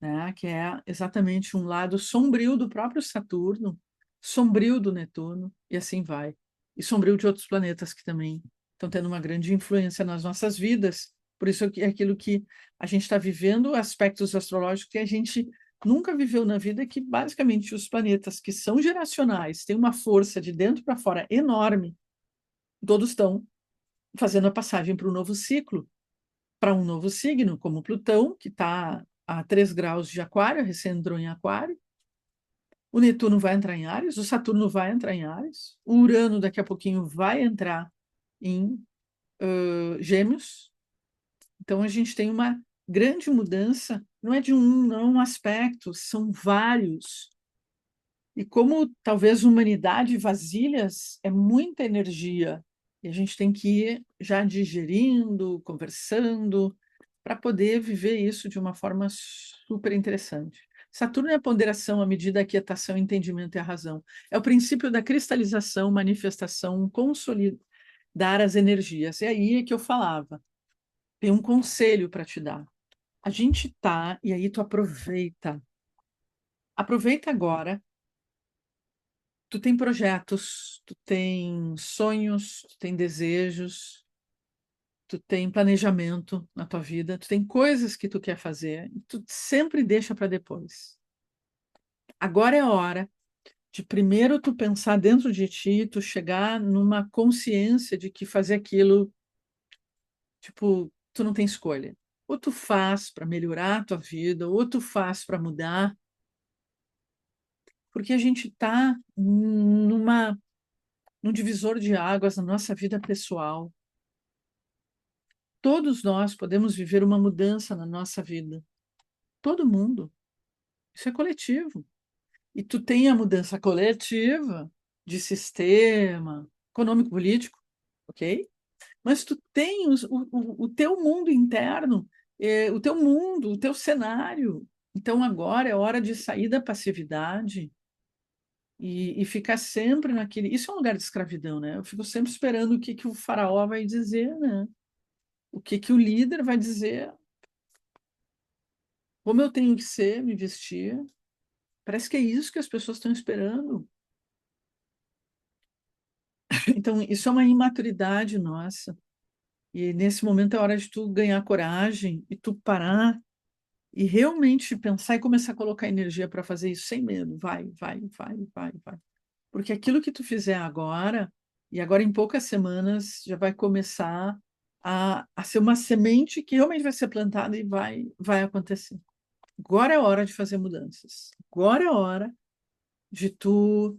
né? Que é exatamente um lado sombrio do próprio Saturno, sombrio do Netuno, e assim vai. E sombrio de outros planetas que também estão tendo uma grande influência nas nossas vidas. Por isso é aquilo que a gente está vivendo, aspectos astrológicos que a gente nunca viveu na vida, que basicamente os planetas que são geracionais, têm uma força de dentro para fora enorme, todos estão fazendo a passagem para um novo ciclo, para um novo signo, como Plutão, que está a 3 graus de Aquário, recém entrou em Aquário. O Netuno vai entrar em Áries, o Saturno vai entrar em Áries, o Urano daqui a pouquinho vai entrar em Gêmeos. Então a gente tem uma grande mudança, não é de um, não é um aspecto, são vários. E como talvez humanidade vasilhas é muita energia, e a gente tem que ir já digerindo, conversando, para poder viver isso de uma forma super interessante. Saturno é a ponderação, a medida, a quietação, o entendimento e a razão. É o princípio da cristalização, manifestação, consolidar as energias. É aí que eu falava. Tem um conselho para te dar. A gente tá, e aí tu aproveita. Aproveita agora. Tu tem projetos, tu tem sonhos, tu tem desejos, tu tem planejamento na tua vida, tu tem coisas que tu quer fazer, e tu sempre deixa para depois. Agora é a hora de primeiro tu pensar dentro de ti, tu chegar numa consciência de que fazer aquilo, tipo, tu não tem escolha. Ou tu faz para melhorar a tua vida, ou tu faz para mudar, porque a gente está num divisor de águas na nossa vida pessoal. Todos nós podemos viver uma mudança na nossa vida. Todo mundo. Isso é coletivo. E tu tem a mudança coletiva de sistema econômico, político, ok? Mas tu tem o teu mundo interno, o teu mundo, o teu cenário. Então agora é hora de sair da passividade e ficar sempre naquele. Isso é um lugar de escravidão, né? Eu fico sempre esperando o que, que o faraó vai dizer, né? O que, que o líder vai dizer, como eu tenho que ser, me vestir. Parece que é isso que as pessoas estão esperando. Então, isso é uma imaturidade nossa. E nesse momento é hora de tu ganhar coragem e tu parar e realmente pensar e começar a colocar energia para fazer isso sem medo. Vai, vai, vai, vai, vai. Porque aquilo que tu fizer agora, e agora em poucas semanas, já vai começar a ser uma semente que realmente vai ser plantada e vai acontecer. Agora é hora de fazer mudanças. Agora é hora de tu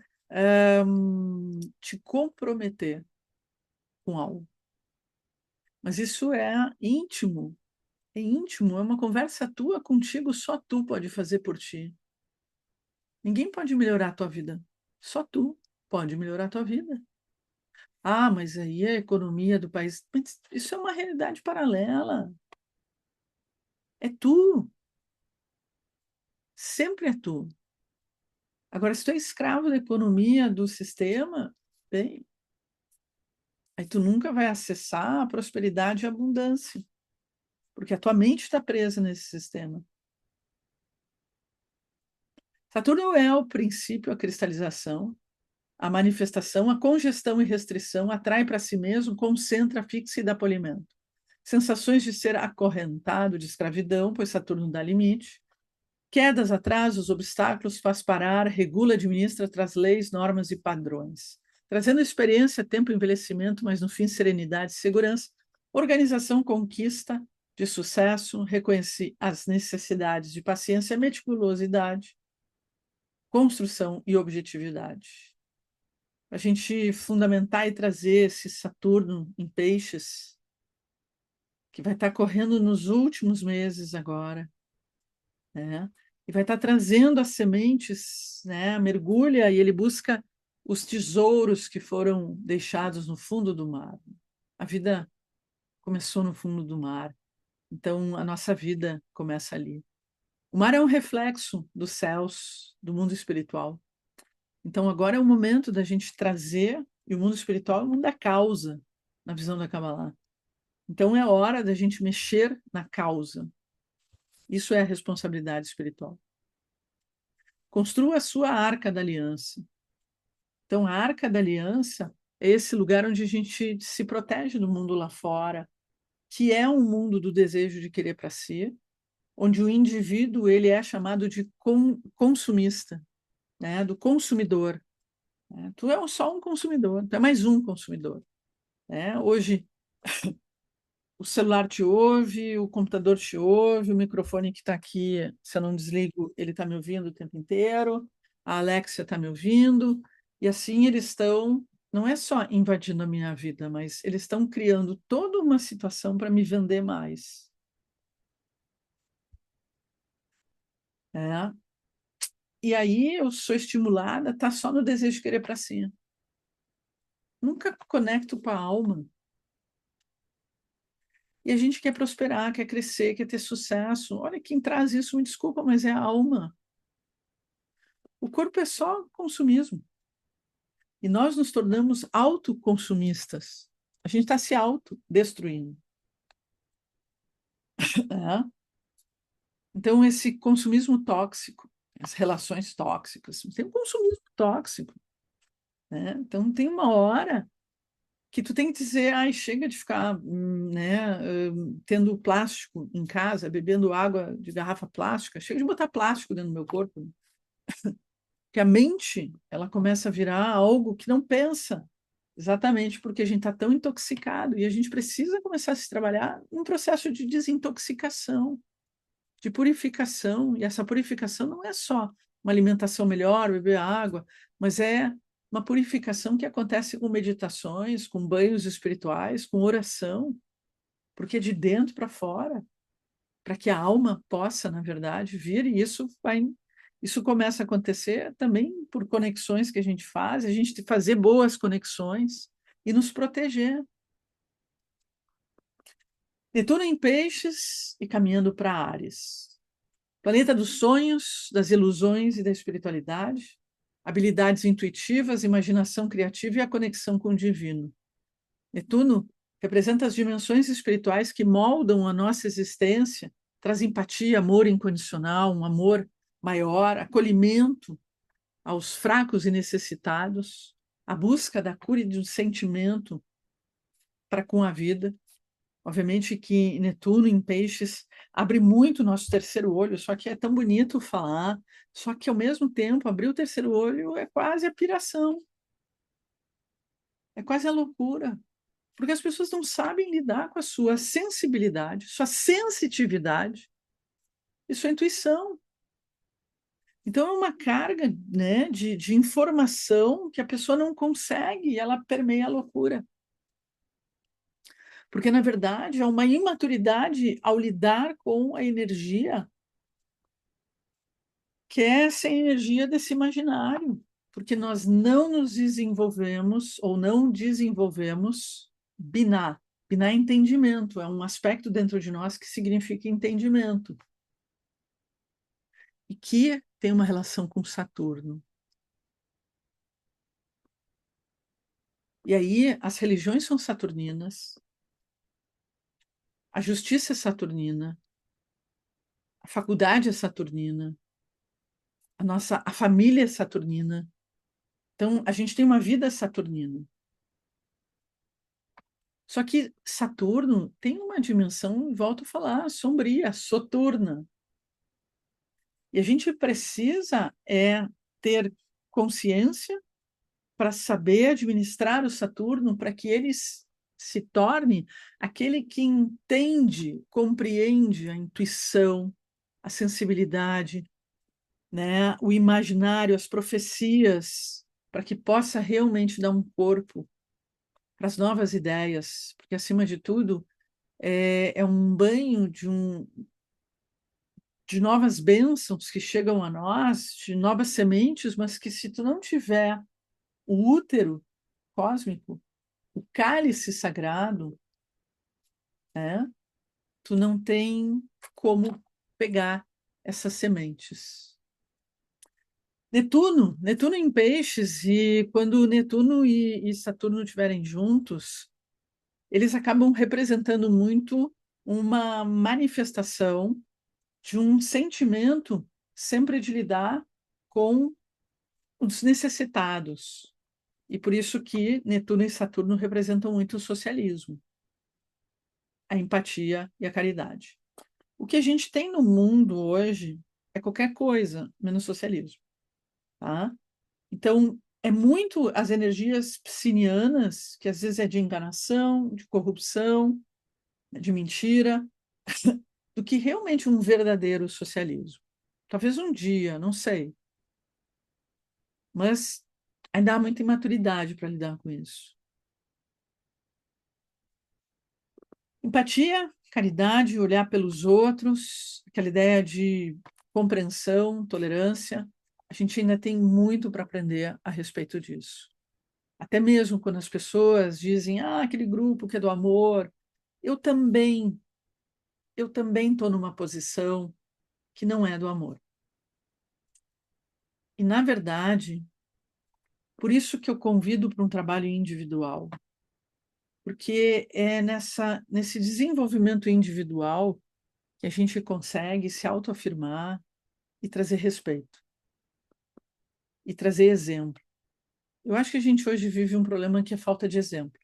te comprometer com algo. Mas isso é íntimo, é uma conversa tua contigo, só tu pode fazer por ti. Ninguém pode melhorar a tua vida, só tu pode melhorar a tua vida. Ah, mas aí a economia do país. Mas isso é uma realidade paralela. É tu, sempre é tu. Agora, se tu é escravo da economia, do sistema, bem, aí tu nunca vai acessar a prosperidade e a abundância, porque a tua mente está presa nesse sistema. Saturno é o princípio, a cristalização, a manifestação, a congestão e restrição, atrai para si mesmo, concentra, fixa e dá polimento. Sensações de ser acorrentado, de escravidão, pois Saturno dá limite. Quedas, atrasos, obstáculos, faz parar, regula, administra, traz leis, normas e padrões. Trazendo experiência, tempo, envelhecimento, mas no fim serenidade e segurança. Organização, conquista de sucesso, reconhece as necessidades de paciência, meticulosidade, construção e objetividade. A gente fundamentar e trazer esse Saturno em peixes, que vai estar correndo nos últimos meses agora, né? E vai estar trazendo as sementes, né? Mergulha e ele busca os tesouros que foram deixados no fundo do mar. A vida começou no fundo do mar, então a nossa vida começa ali. O mar é um reflexo dos céus, do mundo espiritual. Então agora é o momento da gente trazer, e o mundo espiritual é o mundo da causa, na visão da Kabbalah. Então é hora da gente mexer na causa. Isso é a responsabilidade espiritual. Construa a sua arca da aliança. Então, a arca da aliança é esse lugar onde a gente se protege do mundo lá fora, que é um mundo do desejo de querer para si, onde o indivíduo ele é chamado de consumista, né? Do consumidor. Né? Tu é só um consumidor, tu é mais um consumidor. Né? Hoje, o celular te ouve, o computador te ouve, o microfone que está aqui, se eu não desligo, ele está me ouvindo o tempo inteiro, a Alexia está me ouvindo, e assim eles estão, não é só invadindo a minha vida, mas eles estão criando toda uma situação para me vender mais. Né? E aí eu sou estimulada, tá só no desejo de querer para cima. Nunca conecto com a alma. E a gente quer prosperar, quer crescer, quer ter sucesso. Olha, quem traz isso, me desculpa, mas é a alma. O corpo é só consumismo. E nós nos tornamos autoconsumistas. A gente está se autodestruindo. Né? Então, esse consumismo tóxico, as relações tóxicas, tem um consumismo tóxico. Né? Então, tem uma hora que tu tem que dizer, ai, chega de ficar né, tendo plástico em casa, bebendo água de garrafa plástica, chega de botar plástico dentro do meu corpo. Que a mente ela começa a virar algo que não pensa, exatamente porque a gente está tão intoxicado e a gente precisa começar a se trabalhar num processo de desintoxicação, de purificação, e essa purificação não é só uma alimentação melhor, beber água, mas é uma purificação que acontece com meditações, com banhos espirituais, com oração, porque é de dentro para fora, para que a alma possa, na verdade, vir, e isso começa a acontecer também por conexões que a gente faz, a gente fazer boas conexões e nos proteger. Netuno em Peixes e caminhando para Áries. Planeta dos sonhos, das ilusões e da espiritualidade, habilidades intuitivas, imaginação criativa e a conexão com o divino. Netuno representa as dimensões espirituais que moldam a nossa existência, traz empatia, amor incondicional, um amor maior, acolhimento aos fracos e necessitados, a busca da cura e do sentimento para com a vida. Obviamente que Netuno em Peixes abre muito o nosso terceiro olho, só que é tão bonito falar, só que ao mesmo tempo abrir o terceiro olho é quase a piração, é quase a loucura, porque as pessoas não sabem lidar com a sua sensibilidade, sua sensitividade e sua intuição. Então é uma carga, né, de informação que a pessoa não consegue e ela permeia a loucura. Porque, na verdade, há uma imaturidade ao lidar com a energia, que é essa energia desse imaginário, porque nós não nos desenvolvemos ou não desenvolvemos Biná. Biná é entendimento, é um aspecto dentro de nós que significa entendimento e que tem uma relação com Saturno. E aí as religiões são saturninas, a justiça é saturnina, a faculdade é saturnina, a família é saturnina. Então, a gente tem uma vida saturnina. Só que Saturno tem uma dimensão, volto a falar, sombria, soturna. E a gente precisa ter consciência para saber administrar o Saturno, para que ele se torne aquele que entende, compreende a intuição, a sensibilidade, né, o imaginário, as profecias, para que possa realmente dar um corpo para as novas ideias, porque, acima de tudo, é um banho de novas bênçãos que chegam a nós, de novas sementes, mas que, se tu não tiver o útero cósmico, o cálice sagrado, né, tu não tem como pegar essas sementes. Netuno em Peixes, e quando Netuno e Saturno estiverem juntos, eles acabam representando muito uma manifestação de um sentimento sempre de lidar com os necessitados. E por isso que Netuno e Saturno representam muito o socialismo, a empatia e a caridade. O que a gente tem no mundo hoje é qualquer coisa menos socialismo, tá? Então, é muito as energias psinianas, que às vezes é de enganação, de corrupção, de mentira, do que realmente um verdadeiro socialismo. Talvez um dia, não sei. Mas ainda há muita imaturidade para lidar com isso. Empatia, caridade, olhar pelos outros, aquela ideia de compreensão, tolerância. A gente ainda tem muito para aprender a respeito disso. Até mesmo quando as pessoas dizem, aquele grupo que é do amor, eu também estou numa posição que não é do amor. E, na verdade, por isso que eu convido para um trabalho individual, porque é nesse desenvolvimento individual que a gente consegue se autoafirmar e trazer respeito, e trazer exemplo. Eu acho que a gente hoje vive um problema que é falta de exemplo,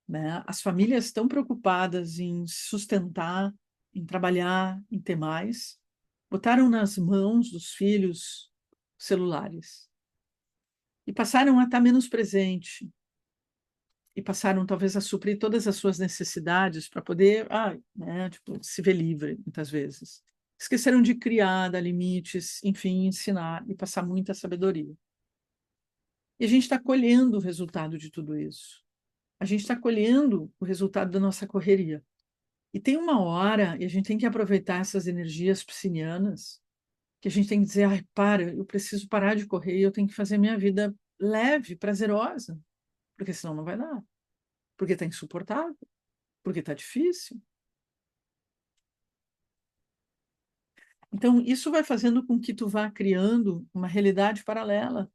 né? As famílias estão preocupadas em sustentar, em trabalhar, em ter mais, botaram nas mãos dos filhos celulares e passaram a estar menos presente, e passaram talvez a suprir todas as suas necessidades para poder, né, tipo, se ver livre, muitas vezes. Esqueceram de criar, dar limites, enfim, ensinar e passar muita sabedoria. E a gente está colhendo o resultado de tudo isso. A gente está colhendo o resultado da nossa correria. E tem uma hora, e a gente tem que aproveitar essas energias piscinianas, que a gente tem que dizer, eu preciso parar de correr e eu tenho que fazer minha vida leve, prazerosa, porque senão não vai dar. Porque está insuportável, porque está difícil. Então, isso vai fazendo com que tu vá criando uma realidade paralela.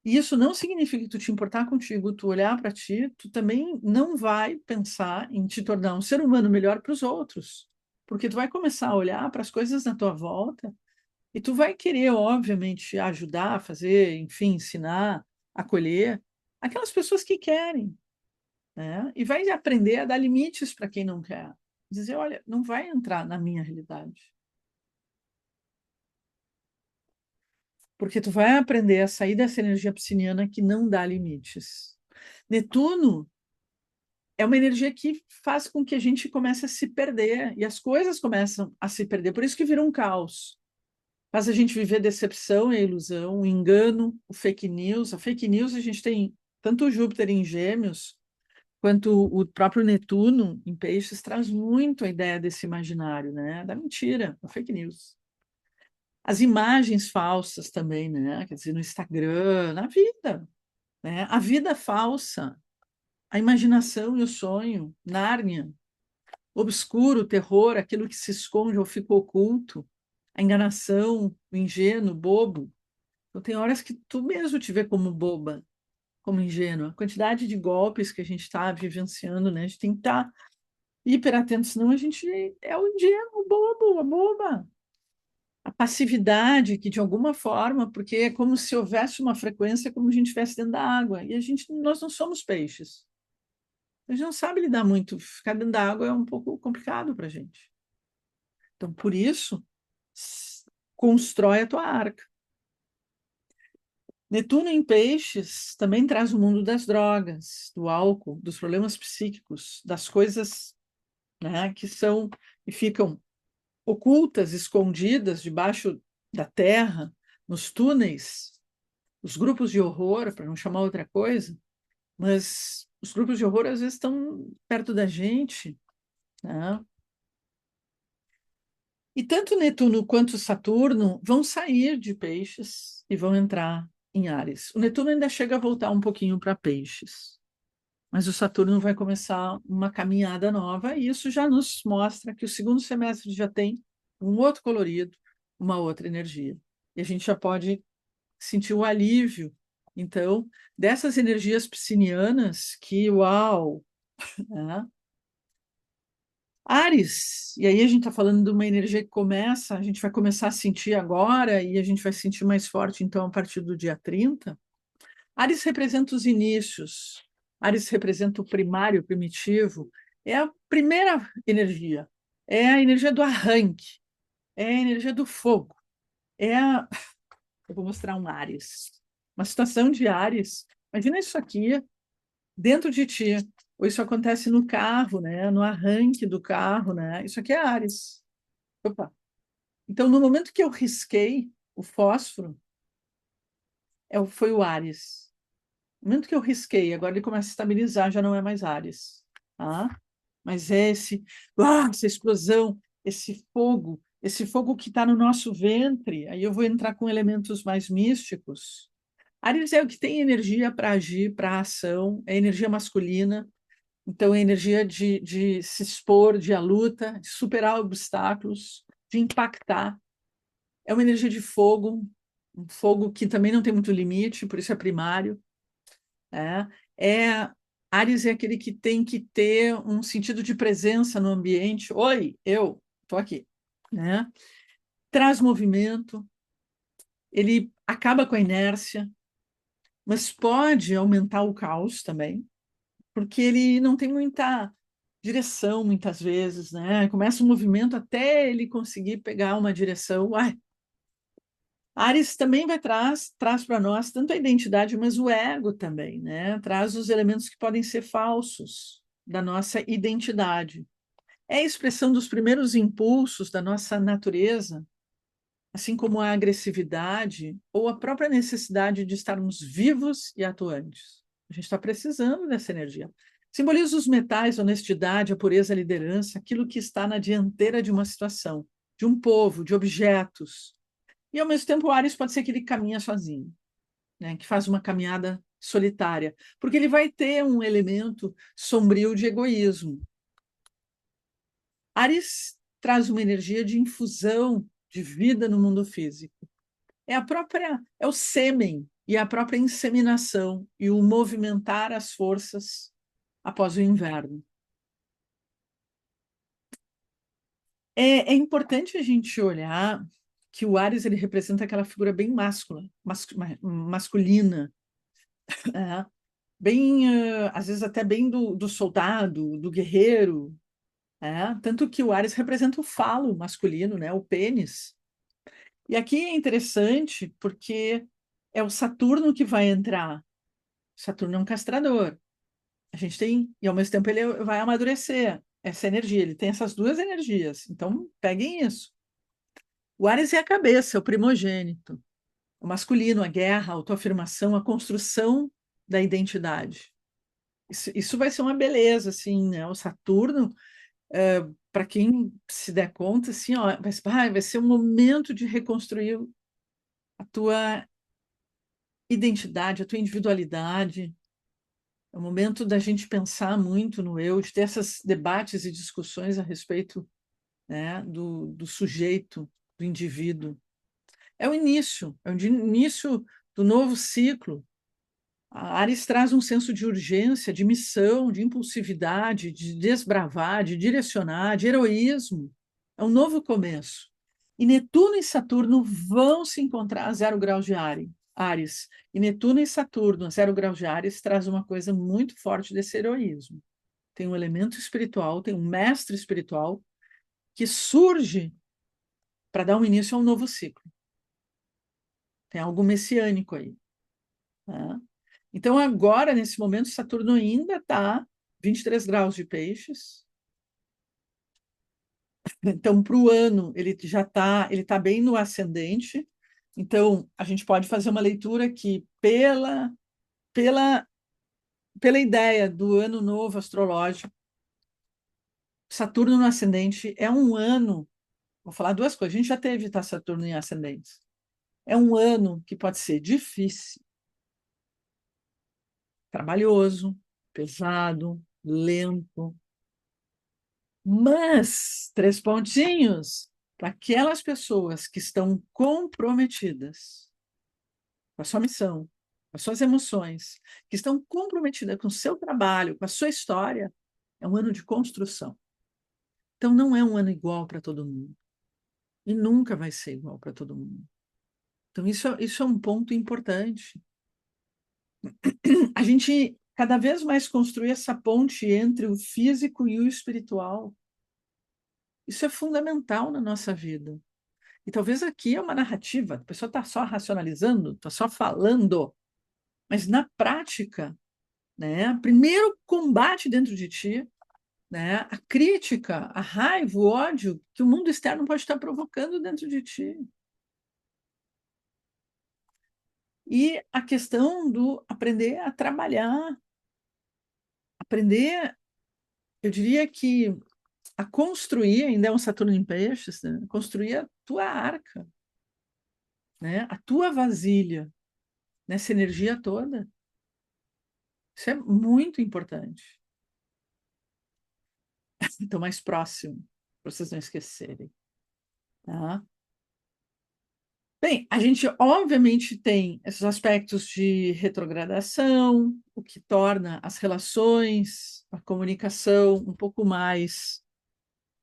E isso não significa que tu te importar contigo, tu olhar para ti, tu também não vai pensar em te tornar um ser humano melhor para os outros. Porque tu vai começar a olhar para as coisas na tua volta e tu vai querer, obviamente, ajudar, fazer, enfim, ensinar, acolher aquelas pessoas que querem, né? E vai aprender a dar limites para quem não quer. Dizer, olha, não vai entrar na minha realidade. Porque tu vai aprender a sair dessa energia pisciniana que não dá limites. Netuno é uma energia que faz com que a gente comece a se perder, e as coisas começam a se perder, por isso que vira um caos. Faz a gente viver decepção e ilusão, o engano, o fake news. A fake news a gente tem tanto o Júpiter em Gêmeos, quanto o próprio Netuno em Peixes, traz muito a ideia desse imaginário, né? Da mentira, da fake news. As imagens falsas também, né? Quer dizer, no Instagram, na vida, né? A vida falsa, a imaginação e o sonho, Nárnia, obscuro, o terror, aquilo que se esconde ou fica oculto, a enganação, o ingênuo, o bobo. Então, tem horas que tu mesmo te vê como boba, como ingênua. A quantidade de golpes que a gente está vivenciando, né? A gente tem que estar hiper atento, senão a gente é o ingênuo, o bobo, a boba. A passividade, que de alguma forma, porque é como se houvesse uma frequência como a gente estivesse dentro da água, e nós não somos peixes. A gente não sabe lidar muito, ficar dentro da água é um pouco complicado para a gente. Então, por isso, constrói a tua arca. Netuno em peixes também traz o mundo das drogas, do álcool, dos problemas psíquicos, das coisas, né, que são e ficam ocultas, escondidas debaixo da terra, nos túneis, os grupos de horror, para não chamar outra coisa, mas os grupos de horror às vezes estão perto da gente, né? E tanto Netuno quanto Saturno vão sair de Peixes e vão entrar em Áries. O Netuno ainda chega a voltar um pouquinho para Peixes, mas o Saturno vai começar uma caminhada nova, e isso já nos mostra que o segundo semestre já tem um outro colorido, uma outra energia. E a gente já pode sentir o alívio, então, dessas energias piscinianas que, uau, né? Áries, e aí a gente está falando de uma energia que começa, a gente vai começar a sentir agora, e a gente vai sentir mais forte, então, a partir do dia 30. Áries representa os inícios, Áries representa o primário, o primitivo, é a primeira energia, é a energia do arranque, é a energia do fogo, é a... Eu vou mostrar um Áries, uma situação de Áries. Imagina isso aqui dentro de ti, ou isso acontece no carro, né? No arranque do carro, né? Isso aqui é Áries. Opa. Então, no momento que eu risquei o fósforo, foi o Áries. No momento que eu risquei, agora ele começa a estabilizar, já não é mais Áries. Tá? Mas é essa explosão, esse fogo que está no nosso ventre. Aí eu vou entrar com elementos mais místicos. Áries é o que tem energia para agir, para ação, é energia masculina. Então, é energia de se expor, de a luta, de superar obstáculos, de impactar. É uma energia de fogo, um fogo que também não tem muito limite, por isso é primário. É, Áries é aquele que tem que ter um sentido de presença no ambiente. Oi, eu estou aqui. Né? Traz movimento, ele acaba com a inércia, mas pode aumentar o caos também, porque ele não tem muita direção muitas vezes, né? Começa um movimento até ele conseguir pegar uma direção. Uai, Ares também traz para nós tanto a identidade, mas o ego também, né? Traz os elementos que podem ser falsos da nossa identidade. É a expressão dos primeiros impulsos da nossa natureza, assim como a agressividade ou a própria necessidade de estarmos vivos e atuantes. A gente está precisando dessa energia. Simboliza os metais, a honestidade, a pureza, a liderança, aquilo que está na dianteira de uma situação, de um povo, de objetos. E, ao mesmo tempo, o Ares pode ser que ele caminha sozinho, né? Que faz uma caminhada solitária, porque ele vai ter um elemento sombrio de egoísmo. Ares traz uma energia de infusão de vida no mundo físico. É o sêmen e a própria inseminação e o movimentar as forças após o inverno. É importante a gente olhar que o Áries ele representa aquela figura bem masculina, né? bem, às vezes até bem do soldado, do guerreiro, né? Tanto que o Áries representa o falo masculino, né? O pênis. E aqui é interessante porque é o Saturno que vai entrar. Saturno é um castrador. A gente tem, e ao mesmo tempo ele vai amadurecer essa energia, ele tem essas duas energias. Então, peguem isso. O Áries é a cabeça, é o primogênito, o masculino, a guerra, a autoafirmação, a construção da identidade. Isso vai ser uma beleza, assim, né? O Saturno, para quem se der conta, assim, ó, vai ser um momento de reconstruir a tua identidade, a tua individualidade. É o momento da gente pensar muito no eu, de ter esses debates e discussões a respeito, né, do sujeito, do indivíduo. É o início do novo ciclo. A Áries traz um senso de urgência, de missão, de impulsividade, de desbravar, de direcionar, de heroísmo. É um novo começo. E Netuno e Saturno vão se encontrar a 0 graus de Áries. E Netuno e Saturno a 0 graus de Áries traz uma coisa muito forte desse heroísmo. Tem um elemento espiritual, tem um mestre espiritual que surge para dar um início a um novo ciclo. Tem algo messiânico aí. Né? Então, agora, nesse momento, Saturno ainda está 23 graus de peixes. Então, para o ano, ele tá bem no ascendente. Então, a gente pode fazer uma leitura que, pela, pela ideia do ano novo astrológico, Saturno no ascendente é um ano. Vou falar duas coisas. A gente já teve tá, Saturno em ascendentes. É um ano que pode ser difícil, trabalhoso, pesado, lento, mas, três pontinhos, para aquelas pessoas que estão comprometidas com a sua missão, com as suas emoções, que estão comprometidas com o seu trabalho, com a sua história, é um ano de construção. Então, não é um ano igual para todo mundo. E nunca vai ser igual para todo mundo. Então, isso é um ponto importante. A gente cada vez mais construir essa ponte entre o físico e o espiritual. Isso é fundamental na nossa vida. E talvez aqui é uma narrativa, a pessoa está só racionalizando, está só falando, mas na prática, né, primeiro combate dentro de ti, né, a crítica, a raiva, o ódio que o mundo externo pode estar provocando dentro de ti. E a questão do aprender a trabalhar, aprender, eu diria que a construir, ainda é um Saturno em peixes, né, construir a tua arca, né, a tua vasilha, nessa energia toda. Isso é muito importante. Então, mais próximo, para vocês não esquecerem. Tá? Bem, a gente obviamente tem esses aspectos de retrogradação, o que torna as relações, a comunicação um pouco mais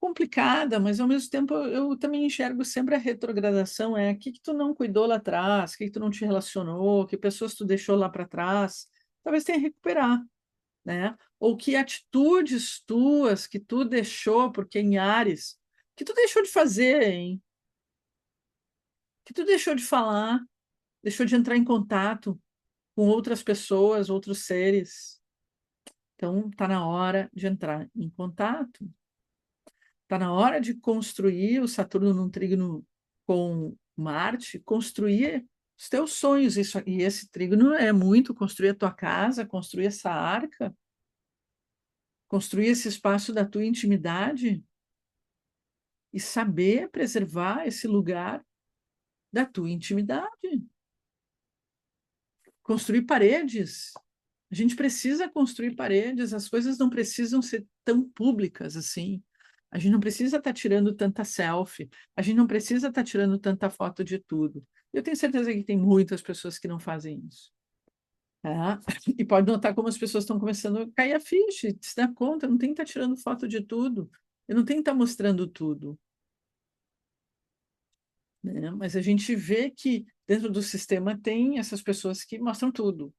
complicada, mas ao mesmo tempo eu também enxergo sempre a retrogradação, é o que tu não cuidou lá atrás, o que tu não te relacionou, que pessoas tu deixou lá para trás, talvez tenha que recuperar. Né? Ou que atitudes tuas que tu deixou, porque em Ares, que tu deixou de fazer, hein? Que tu deixou de falar, deixou de entrar em contato com outras pessoas, outros seres. Então, está na hora de entrar em contato. Está na hora de construir o Saturno num trígono com Marte, construir os teus sonhos. E esse trígono é muito construir a tua casa, construir essa arca, construir esse espaço da tua intimidade e saber preservar esse lugar da tua intimidade. Construir paredes. A gente precisa construir paredes, as coisas não precisam ser tão públicas assim. A gente não precisa estar tirando tanta selfie, a gente não precisa estar tirando tanta foto de tudo. Eu tenho certeza que tem muitas pessoas que não fazem isso. Tá? E pode notar como as pessoas estão começando a cair a ficha, se dá conta, não tem que estar tirando foto de tudo, eu não tenho que estar mostrando tudo. Né? Mas a gente vê que dentro do sistema tem essas pessoas que mostram tudo.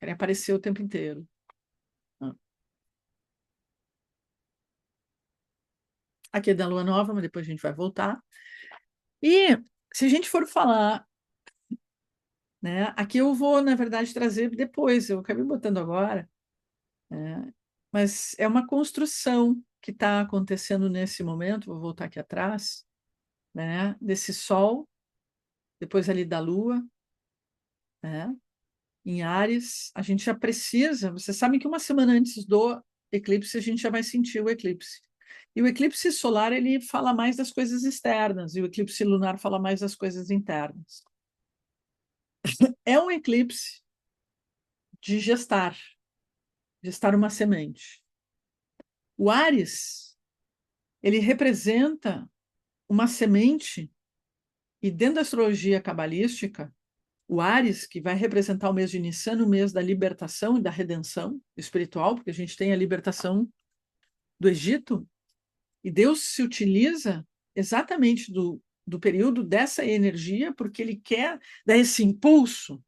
querem aparecer o tempo inteiro. Aqui é da lua nova, mas depois a gente vai voltar. E se a gente for falar, né, aqui eu vou, na verdade, trazer depois, eu acabei botando agora, né, mas é uma construção que está acontecendo nesse momento, vou voltar aqui atrás, né, desse Sol, depois ali da Lua, né, em Áries, a gente já precisa, vocês sabem que uma semana antes do eclipse a gente já vai sentir o eclipse. E o eclipse solar, ele fala mais das coisas externas, e o eclipse lunar fala mais das coisas internas. É um eclipse de gestar uma semente. O Áries, ele representa uma semente, e dentro da astrologia cabalística, o Áries, que vai representar o mês de Nissan, o mês da libertação e da redenção espiritual, porque a gente tem a libertação do Egito, e Deus se utiliza exatamente do período dessa energia, porque ele quer dar esse impulso.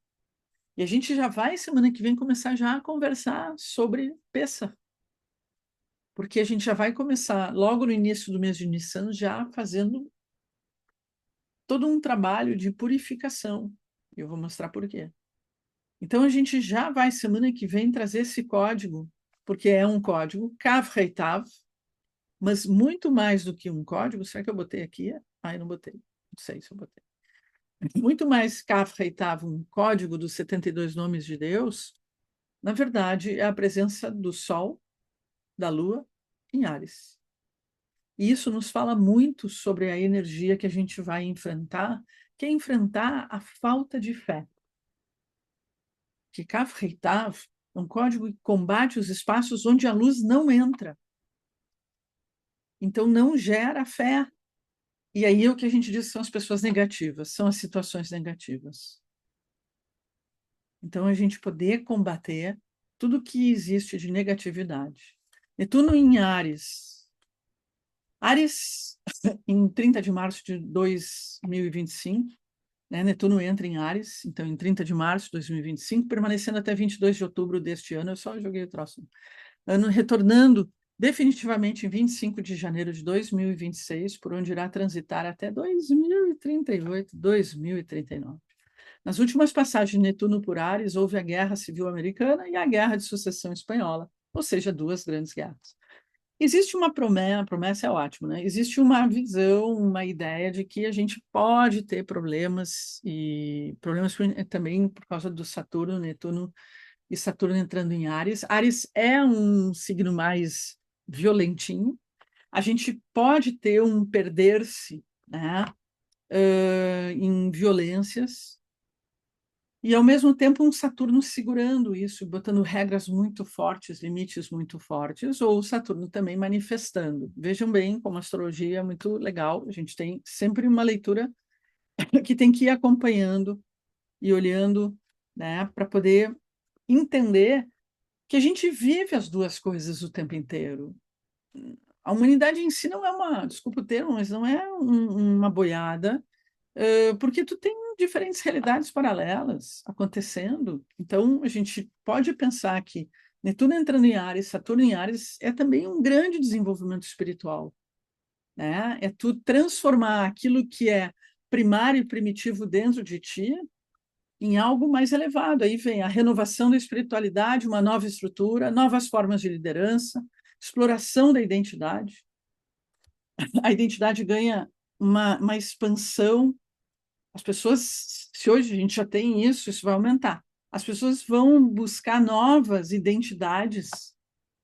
E a gente já vai, semana que vem, começar já a conversar sobre Pêssar, porque a gente já vai começar, logo no início do mês de Nissan, já fazendo todo um trabalho de purificação. Eu vou mostrar por quê. Então, a gente já vai, semana que vem, trazer esse código, porque é um código, Kav Reitav, mas muito mais do que um código. Será que eu botei aqui? Ah, eu não botei. Não sei se eu botei. Muito mais Kav Reitav, um código dos 72 nomes de Deus, na verdade, é a presença do Sol, da Lua, em Áries. E isso nos fala muito sobre a energia que a gente vai enfrentar, que é enfrentar a falta de fé. Que Kaf Reitav é um código que combate os espaços onde a luz não entra. Então, não gera fé. E aí o que a gente diz são as pessoas negativas, são as situações negativas. Então, a gente poder combater tudo que existe de negatividade. Netuno em Áries. Áries, em 30 de março de 2025, né, Netuno entra em Áries, então em 30 de março de 2025, permanecendo até 22 de outubro deste ano. Eu só joguei o troço. Ano retornando definitivamente em 25 de janeiro de 2026, por onde irá transitar até 2038, 2039. Nas últimas passagens de Netuno por Áries, houve a Guerra Civil Americana e a Guerra de Sucessão Espanhola, ou seja, duas grandes guerras. Existe uma promessa é ótimo, né? Existe uma visão, uma ideia de que a gente pode ter problemas, e problemas também por causa do Saturno, Netuno e Saturno entrando em Áries. Áries é um signo mais violentinho. A gente pode ter um perder-se, né, em violências, e ao mesmo tempo um Saturno segurando isso, botando regras muito fortes, limites muito fortes, ou o Saturno também manifestando. Vejam bem como a astrologia é muito legal, a gente tem sempre uma leitura que tem que ir acompanhando e olhando, né, para poder entender que a gente vive as duas coisas o tempo inteiro. A humanidade em si não é uma, desculpa o termo, mas não é uma boiada, porque tu tem diferentes realidades paralelas acontecendo. Então, a gente pode pensar que Netuno entrando em Áries, Saturno em Áries, é também um grande desenvolvimento espiritual, né? É tu transformar aquilo que é primário e primitivo dentro de ti em algo mais elevado. Aí vem a renovação da espiritualidade, uma nova estrutura, novas formas de liderança, exploração da identidade. A identidade ganha uma expansão. As pessoas, se hoje a gente já tem isso, isso vai aumentar. As pessoas vão buscar novas identidades,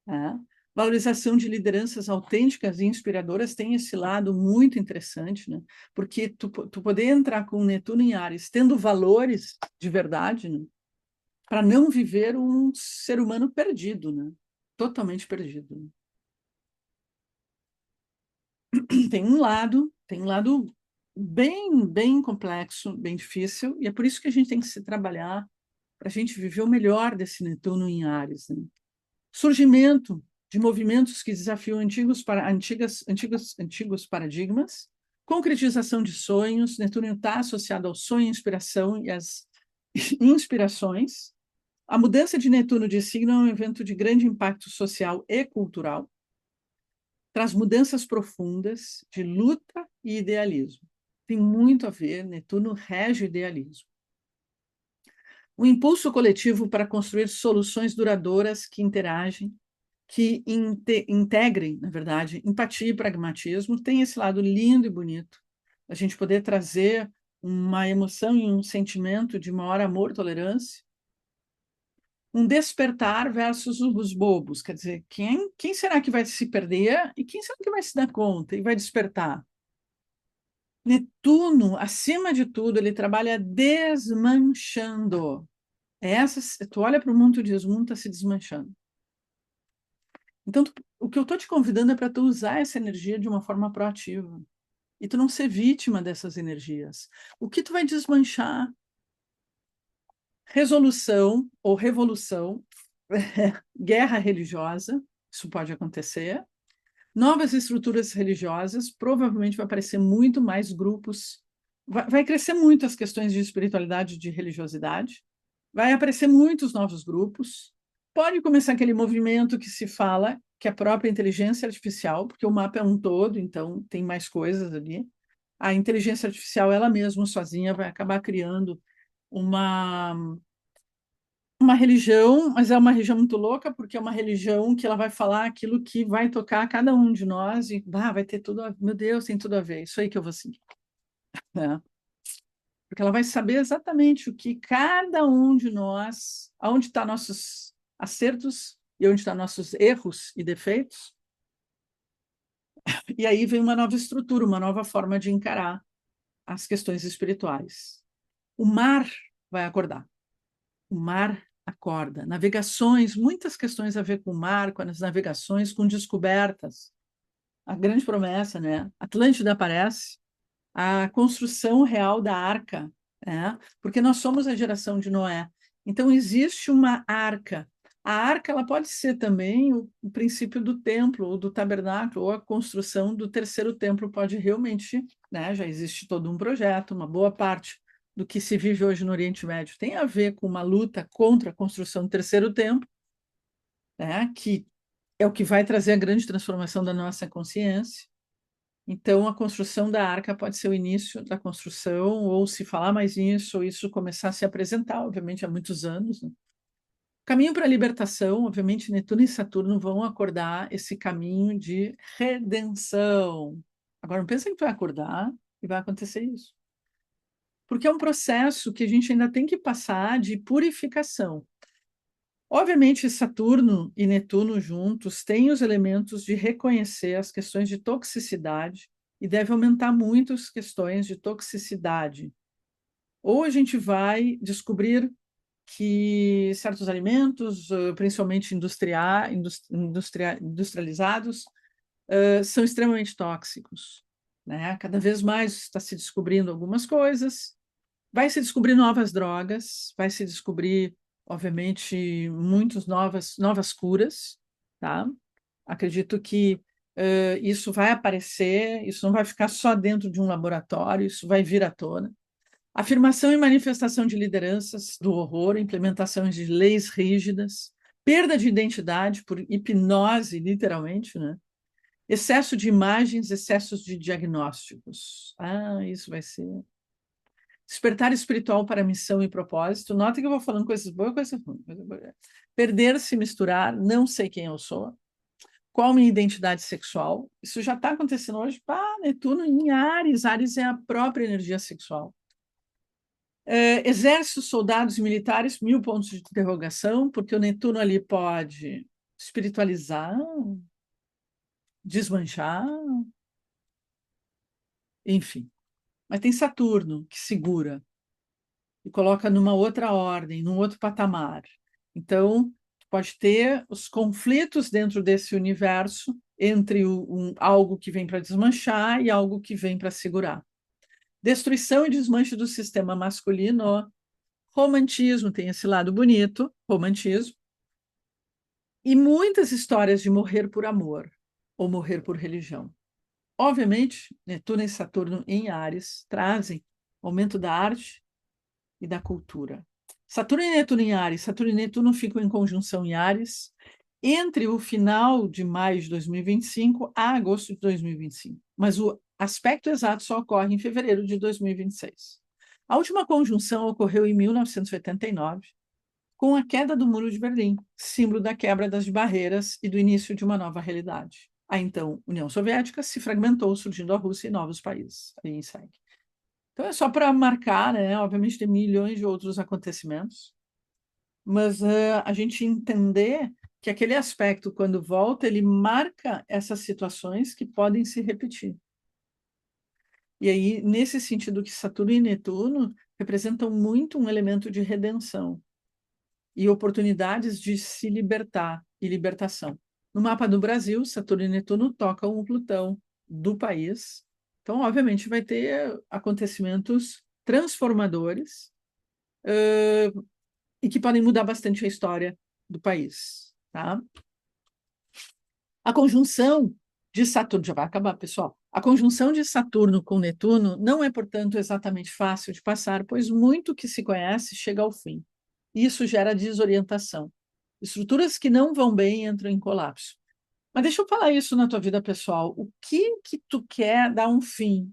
né? Valorização de lideranças autênticas e inspiradoras tem esse lado muito interessante, né? Porque tu poder entrar com Netuno em Áries, tendo valores de verdade, né? Para não viver um ser humano perdido, né? Totalmente perdido, né? Tem um lado bem complexo, bem difícil, e é por isso que a gente tem que se trabalhar para a gente viver o melhor desse Netuno em Áries, né? Surgimento de movimentos que desafiam antigos paradigmas, concretização de sonhos. Netuno está associado ao sonho, inspiração e às inspirações, A mudança de Netuno de signo é um evento de grande impacto social e cultural, traz mudanças profundas de luta e idealismo. Tem muito a ver, Netuno rege o idealismo. O impulso coletivo para construir soluções duradouras que interagem, que integrem, na verdade, empatia e pragmatismo, tem esse lado lindo e bonito, a gente poder trazer uma emoção e um sentimento de maior amor e tolerância, um despertar versus os bobos, quer dizer, quem será que vai se perder e quem será que vai se dar conta e vai despertar? Netuno, acima de tudo, ele trabalha desmanchando. Tu olha para o mundo e diz, o mundo está se desmanchando. Então, o que eu estou te convidando é para tu usar essa energia de uma forma proativa e tu não ser vítima dessas energias. O que tu vai desmanchar? Resolução ou revolução, guerra religiosa, isso pode acontecer. Novas estruturas religiosas, provavelmente vai aparecer muito mais grupos, vai crescer muito as questões de espiritualidade e de religiosidade, vai aparecer muitos novos grupos, pode começar aquele movimento que se fala que a própria inteligência artificial, porque o mapa é um todo, então tem mais coisas ali, a inteligência artificial ela mesma sozinha vai acabar criando uma uma religião, mas é uma religião muito louca, porque é uma religião que ela vai falar aquilo que vai tocar a cada um de nós e vai ter tudo, meu Deus, tem tudo a ver, isso aí que eu vou seguir, né? Porque ela vai saber exatamente o que cada um de nós, aonde estão nossos acertos e onde estão nossos erros e defeitos. E aí vem uma nova estrutura, uma nova forma de encarar as questões espirituais. O mar vai acordar. O mar acorda. Navegações, muitas questões a ver com o mar, com as navegações, com descobertas. A grande promessa, né? Atlântida aparece, a construção real da arca, né? Porque nós somos a geração de Noé. Então, existe uma arca. A arca ela pode ser também o princípio do templo, ou do tabernáculo, ou a construção do terceiro templo pode realmente, né? Já existe todo um projeto, uma boa parte do que se vive hoje no Oriente Médio tem a ver com uma luta contra a construção do terceiro templo, né? Que é o que vai trazer a grande transformação da nossa consciência. Então, a construção da arca pode ser o início da construção, ou se falar mais nisso, ou isso começar a se apresentar, obviamente, há muitos anos, né? Caminho para a libertação, obviamente, Netuno e Saturno vão acordar esse caminho de redenção. Agora, não pensa que tu vai acordar e vai acontecer isso. Porque é um processo que a gente ainda tem que passar de purificação. Obviamente, Saturno e Netuno juntos têm os elementos de reconhecer as questões de toxicidade e deve aumentar muito as questões de toxicidade. Ou a gente vai descobrir que certos alimentos, principalmente industrializados, são extremamente tóxicos, né? Cada vez mais está se descobrindo algumas coisas, vai se descobrir novas drogas, vai se descobrir, obviamente, muitas novas curas, tá? Acredito que isso vai aparecer, isso não vai ficar só dentro de um laboratório, isso vai vir à tona. Afirmação e manifestação de lideranças do horror, implementações de leis rígidas, perda de identidade por hipnose, literalmente, né? Excesso de imagens, excessos de diagnósticos. Isso vai ser despertar espiritual para missão e propósito. Nota que eu vou falando coisas boas e coisas ruins. Perder-se, misturar, não sei quem eu sou. Qual minha identidade sexual? Isso já está acontecendo hoje. Netuno em Áries. Áries é a própria energia sexual. Exércitos, soldados e militares, 1000 pontos de interrogação, porque o Netuno ali pode espiritualizar, desmanchar, enfim. Mas tem Saturno que segura e coloca numa outra ordem, num outro patamar. Então, pode ter os conflitos dentro desse universo entre algo que vem para desmanchar e algo que vem para segurar. Destruição e desmanche do sistema masculino. Romantismo tem esse lado bonito, romantismo. E muitas histórias de morrer por amor ou morrer por religião. Obviamente, Netuno e Saturno em Áries trazem aumento da arte e da cultura. Saturno e Netuno em Áries. Saturno e Netuno ficam em conjunção em Áries entre o final de maio de 2025 a agosto de 2025. Mas o aspecto exato só ocorre em fevereiro de 2026. A última conjunção ocorreu em 1989, com a queda do Muro de Berlim, símbolo da quebra das barreiras e do início de uma nova realidade. A então União Soviética se fragmentou, surgindo a Rússia e novos países. Aí segue. Então é só para marcar, né? Obviamente tem milhões de outros acontecimentos, mas a gente entender que aquele aspecto, quando volta, ele marca essas situações que podem se repetir. E aí, nesse sentido que Saturno e Netuno representam muito um elemento de redenção e oportunidades de se libertar e libertação. No mapa do Brasil, Saturno e Netuno tocam o Plutão do país. Então, obviamente, vai ter acontecimentos transformadores e que podem mudar bastante a história do país, tá? A conjunção de Saturno, já vai acabar, pessoal. A conjunção de Saturno com Netuno não é, portanto, exatamente fácil de passar, pois muito que se conhece chega ao fim. Isso gera desorientação. Estruturas que não vão bem entram em colapso. Mas deixa eu falar isso na tua vida pessoal. O que tu quer dar um fim?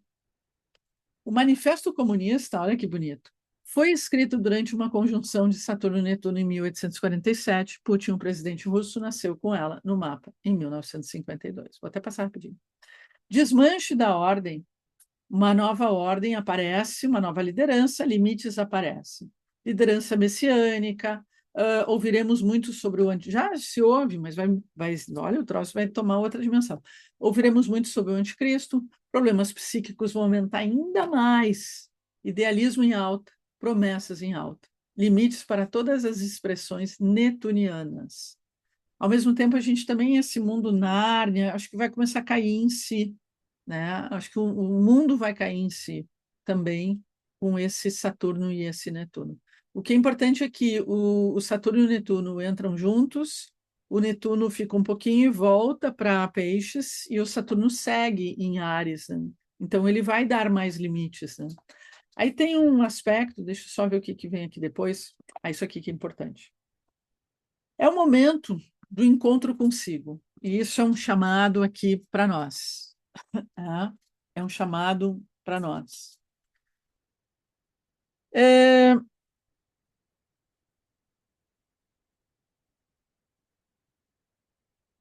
O Manifesto Comunista, olha que bonito, foi escrito durante uma conjunção de Saturno e Netuno em 1847. Putin, o presidente russo, nasceu com ela no mapa em 1952. Vou até passar rapidinho. Desmanche da ordem, uma nova ordem aparece, uma nova liderança, limites aparecem. Liderança messiânica, ouviremos muito sobre o já se ouve, mas olha, o troço vai tomar outra dimensão. Ouviremos muito sobre o anticristo, problemas psíquicos vão aumentar ainda mais, idealismo em alta, promessas em alta, limites para todas as expressões netunianas. Ao mesmo tempo, a gente também, esse mundo Nárnia, acho que vai começar a cair em si, né? Acho que o mundo vai cair em si também com esse Saturno e esse Netuno. O que é importante é que o Saturno e o Netuno entram juntos, o Netuno fica um pouquinho e volta para Peixes, e o Saturno segue em Áries, né? Então, ele vai dar mais limites, né? Aí tem um aspecto, deixa eu só ver o que vem aqui depois. Isso aqui que é importante. É o momento do encontro consigo, e isso é um chamado aqui para nós. Tá? É um chamado para nós.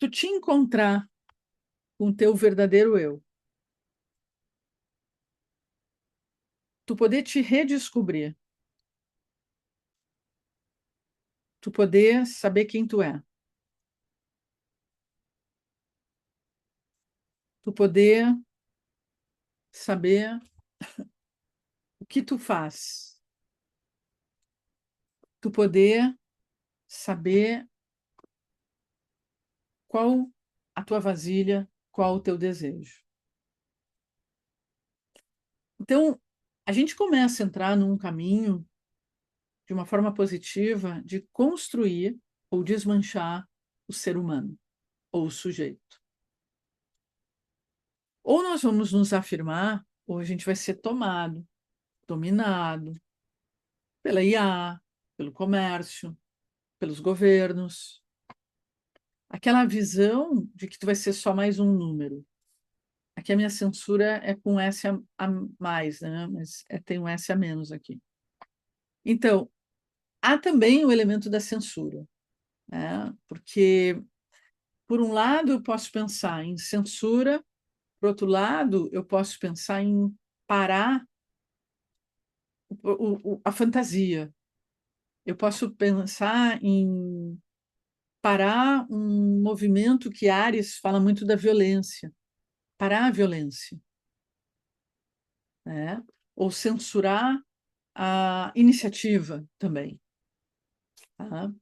Tu te encontrar com o teu verdadeiro eu, tu poder te redescobrir, tu poder saber quem tu é, tu poder saber o que tu faz, tu poder saber qual a tua vasilha, qual o teu desejo. Então, a gente começa a entrar num caminho de uma forma positiva de construir ou desmanchar o ser humano ou o sujeito. Ou nós vamos nos afirmar, ou a gente vai ser tomado, dominado pela IA, pelo comércio, pelos governos. Aquela visão de que tu vai ser só mais um número. Aqui a minha censura é com S a mais, né? Mas tem um S a menos aqui. Então, há também o elemento da censura, né? Porque, por um lado, eu posso pensar em censura, por outro lado, eu posso pensar em parar a fantasia. Eu posso pensar em parar um movimento que Ares fala muito da violência, parar a violência, né? Ou censurar a iniciativa também. Tá?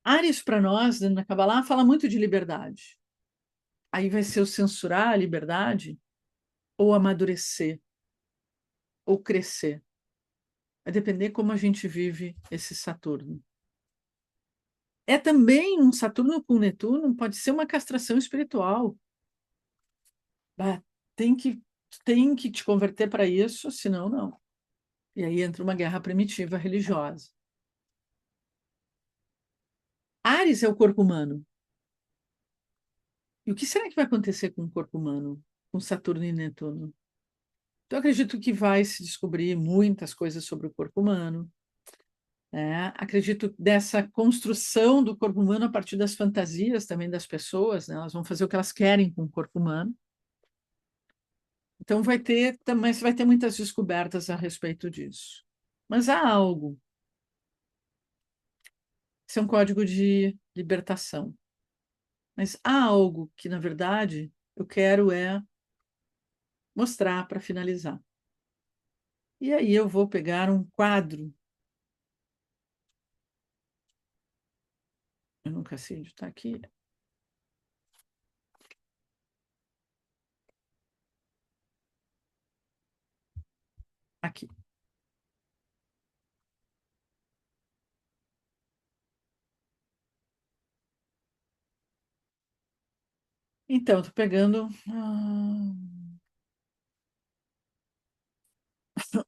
Ares, para nós, dentro da Kabbalah, fala muito de liberdade. Aí vai ser o censurar a liberdade ou amadurecer, ou crescer. Vai depender como a gente vive esse Saturno. É também um Saturno com Netuno, pode ser uma castração espiritual. Bah, tem que te converter para isso, senão não. E aí entra uma guerra primitiva religiosa. Áries é o corpo humano. E o que será que vai acontecer com o corpo humano, com Saturno e Netuno? Então, eu acredito que vai se descobrir muitas coisas sobre o corpo humano, né? Acredito dessa construção do corpo humano a partir das fantasias também das pessoas, né? Elas vão fazer o que elas querem com o corpo humano. Então, também vai ter muitas descobertas a respeito disso. Mas há algo, isso é um código de libertação. Mas há algo que, na verdade, eu quero mostrar para finalizar. E aí eu vou pegar um quadro. Eu nunca sei onde está aqui. Aqui. Então, estou pegando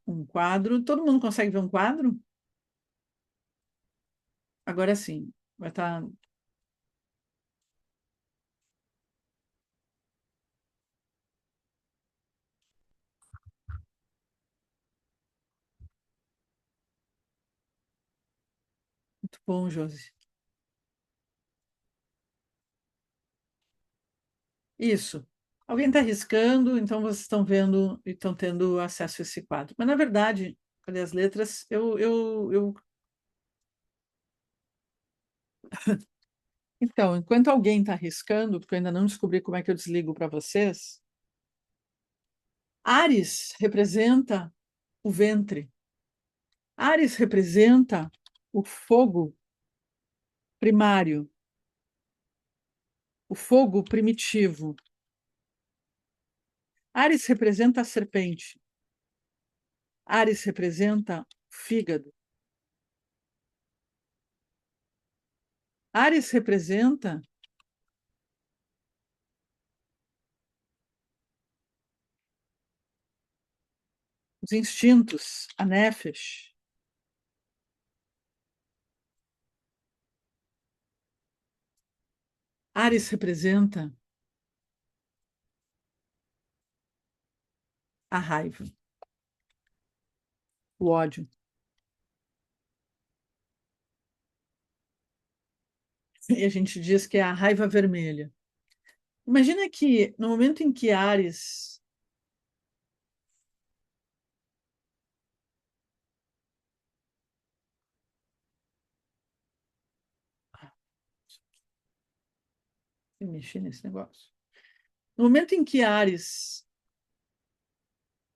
um quadro. Todo mundo consegue ver um quadro? Agora sim. Vai estar. Muito bom, Josi. Isso. Alguém está riscando, então vocês estão vendo e estão tendo acesso a esse quadro. Mas, na verdade, cadê as letras? Então, enquanto alguém está riscando, porque eu ainda não descobri como é que eu desligo para vocês, Áries representa o ventre. Áries representa o fogo primário, o fogo primitivo. Áries representa a serpente. Áries representa o fígado. Áries representa os instintos, a nefesh. Áries representa a raiva, o ódio. E a gente diz que é a raiva vermelha. Imagina que no momento em que Áries mexer nesse negócio. No momento em que Áries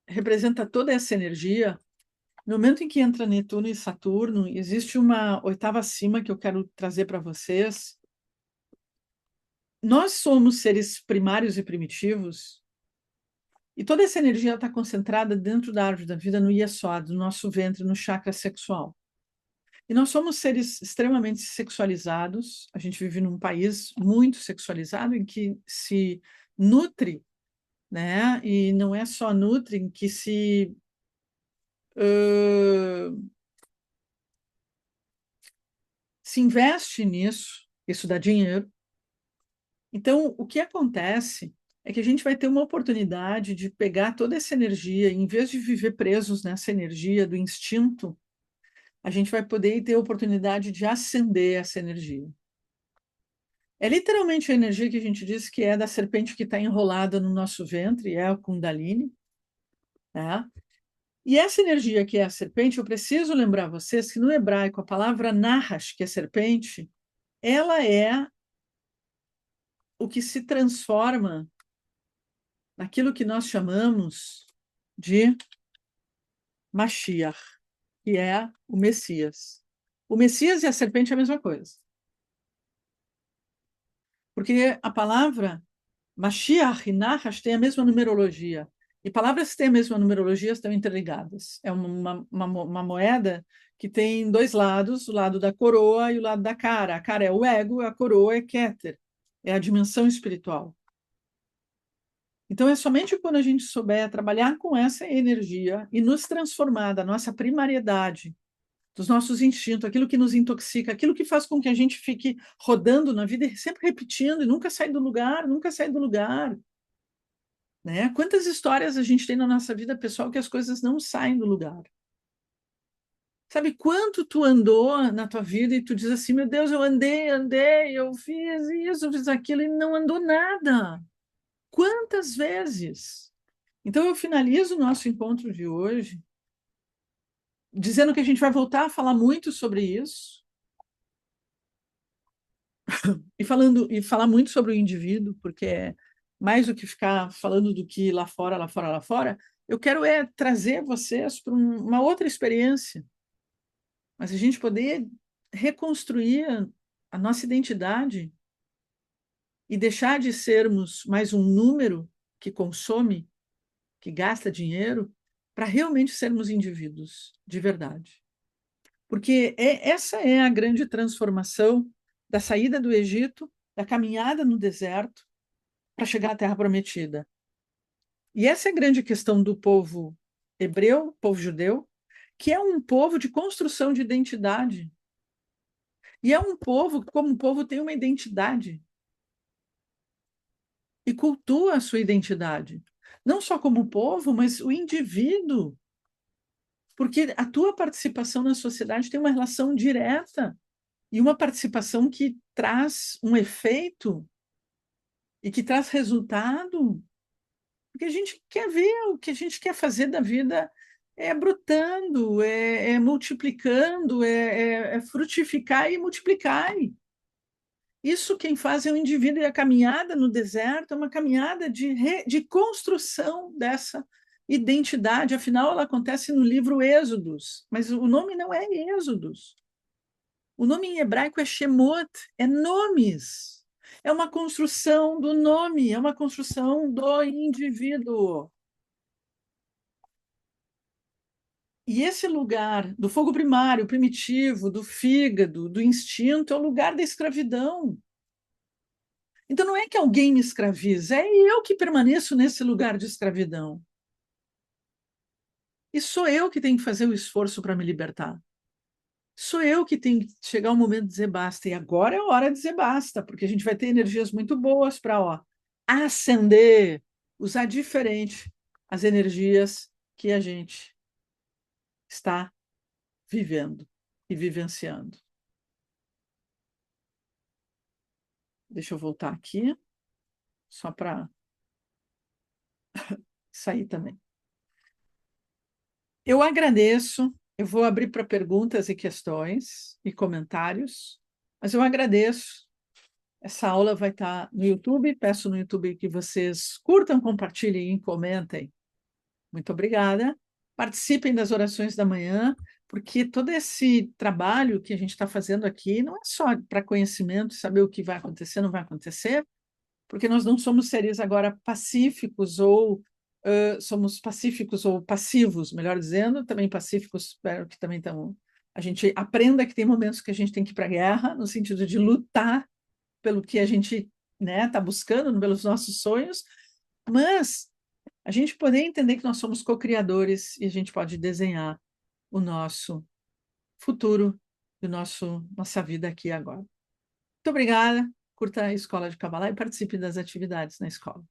representa toda essa energia, no momento em que entra Netuno e Saturno, existe uma oitava acima que eu quero trazer para vocês. Nós somos seres primários e primitivos, e toda essa energia está concentrada dentro da árvore da vida, no Yesod, no nosso ventre, no chakra sexual. E nós somos seres extremamente sexualizados. A gente vive num país muito sexualizado, em que se nutre, né? E não é só nutre, em que se investe nisso, isso dá dinheiro. Então, o que acontece é que a gente vai ter uma oportunidade de pegar toda essa energia, em vez de viver presos nessa energia do instinto, a gente vai poder ter a oportunidade de acender essa energia. É literalmente a energia que a gente diz que é da serpente que está enrolada no nosso ventre, é a Kundalini, né? E essa energia que é a serpente, eu preciso lembrar vocês que no hebraico a palavra nahash, que é serpente, ela é o que se transforma naquilo que nós chamamos de Mashiach, que é o Messias. O Messias e a serpente é a mesma coisa. Porque a palavra Mashiach e Nahash têm a mesma numerologia. E palavras que têm a mesma numerologia estão interligadas. É uma moeda que tem dois lados, o lado da coroa e o lado da cara. A cara é o ego, a coroa é Keter, é a dimensão espiritual. Então, é somente quando a gente souber trabalhar com essa energia e nos transformar da nossa primariedade, dos nossos instintos, aquilo que nos intoxica, aquilo que faz com que a gente fique rodando na vida e sempre repetindo e nunca sai do lugar, nunca sai do lugar. Né? Quantas histórias a gente tem na nossa vida pessoal que as coisas não saem do lugar? Sabe quanto tu andou na tua vida e tu diz assim, meu Deus, eu andei, andei, eu fiz isso, eu fiz aquilo e não andou nada. Quantas vezes? Então eu finalizo o nosso encontro de hoje dizendo que a gente vai voltar a falar muito sobre isso e falar muito sobre o indivíduo, porque é mais do que ficar falando do que lá fora, lá fora, lá fora. Eu quero trazer vocês para uma outra experiência, mas a gente poder reconstruir a nossa identidade e deixar de sermos mais um número que consome, que gasta dinheiro, para realmente sermos indivíduos de verdade. Porque essa é a grande transformação da saída do Egito, da caminhada no deserto, para chegar à Terra Prometida. E essa é a grande questão do povo hebreu, povo judeu, que é um povo de construção de identidade. E é um povo que, como povo, tem uma identidade e cultua a sua identidade. Não só como povo, mas o indivíduo. Porque a tua participação na sociedade tem uma relação direta e uma participação que traz um efeito e que traz resultado. Porque a gente quer ver, o que a gente quer fazer da vida é brotando, é multiplicando, é frutificar e multiplicar. Isso quem faz é o indivíduo, e a caminhada no deserto é uma caminhada de construção dessa identidade. Afinal, ela acontece no livro Êxodos, mas o nome não é Êxodos. O nome em hebraico é Shemot, é nomes. É uma construção do nome, é uma construção do indivíduo. E esse lugar do fogo primário, primitivo, do fígado, do instinto, é o lugar da escravidão. Então não é que alguém me escraviza, é eu que permaneço nesse lugar de escravidão. E sou eu que tenho que fazer o esforço para me libertar. Sou eu que tenho que chegar o momento de dizer basta. E agora é a hora de dizer basta, porque a gente vai ter energias muito boas para acender, usar diferente as energias que a gente está vivendo e vivenciando. Deixa eu voltar aqui, só para sair também. Eu agradeço, eu vou abrir para perguntas e questões e comentários, mas eu agradeço. Essa aula vai estar no YouTube, peço no YouTube que vocês curtam, compartilhem e comentem. Muito obrigada. Participem das orações da manhã, porque todo esse trabalho que a gente está fazendo aqui não é só para conhecimento, saber o que vai acontecer, não vai acontecer, porque nós não somos seres agora pacíficos ou somos pacíficos ou passivos, melhor dizendo, também pacíficos, espero que também estamos. A gente aprenda que tem momentos que a gente tem que ir para a guerra, no sentido de lutar pelo que a gente está buscando, pelos nossos sonhos, mas a gente poder entender que nós somos co-criadores e a gente pode desenhar o nosso futuro e nossa vida aqui agora. Muito obrigada, curta a Escola de Kabbalah e participe das atividades na escola.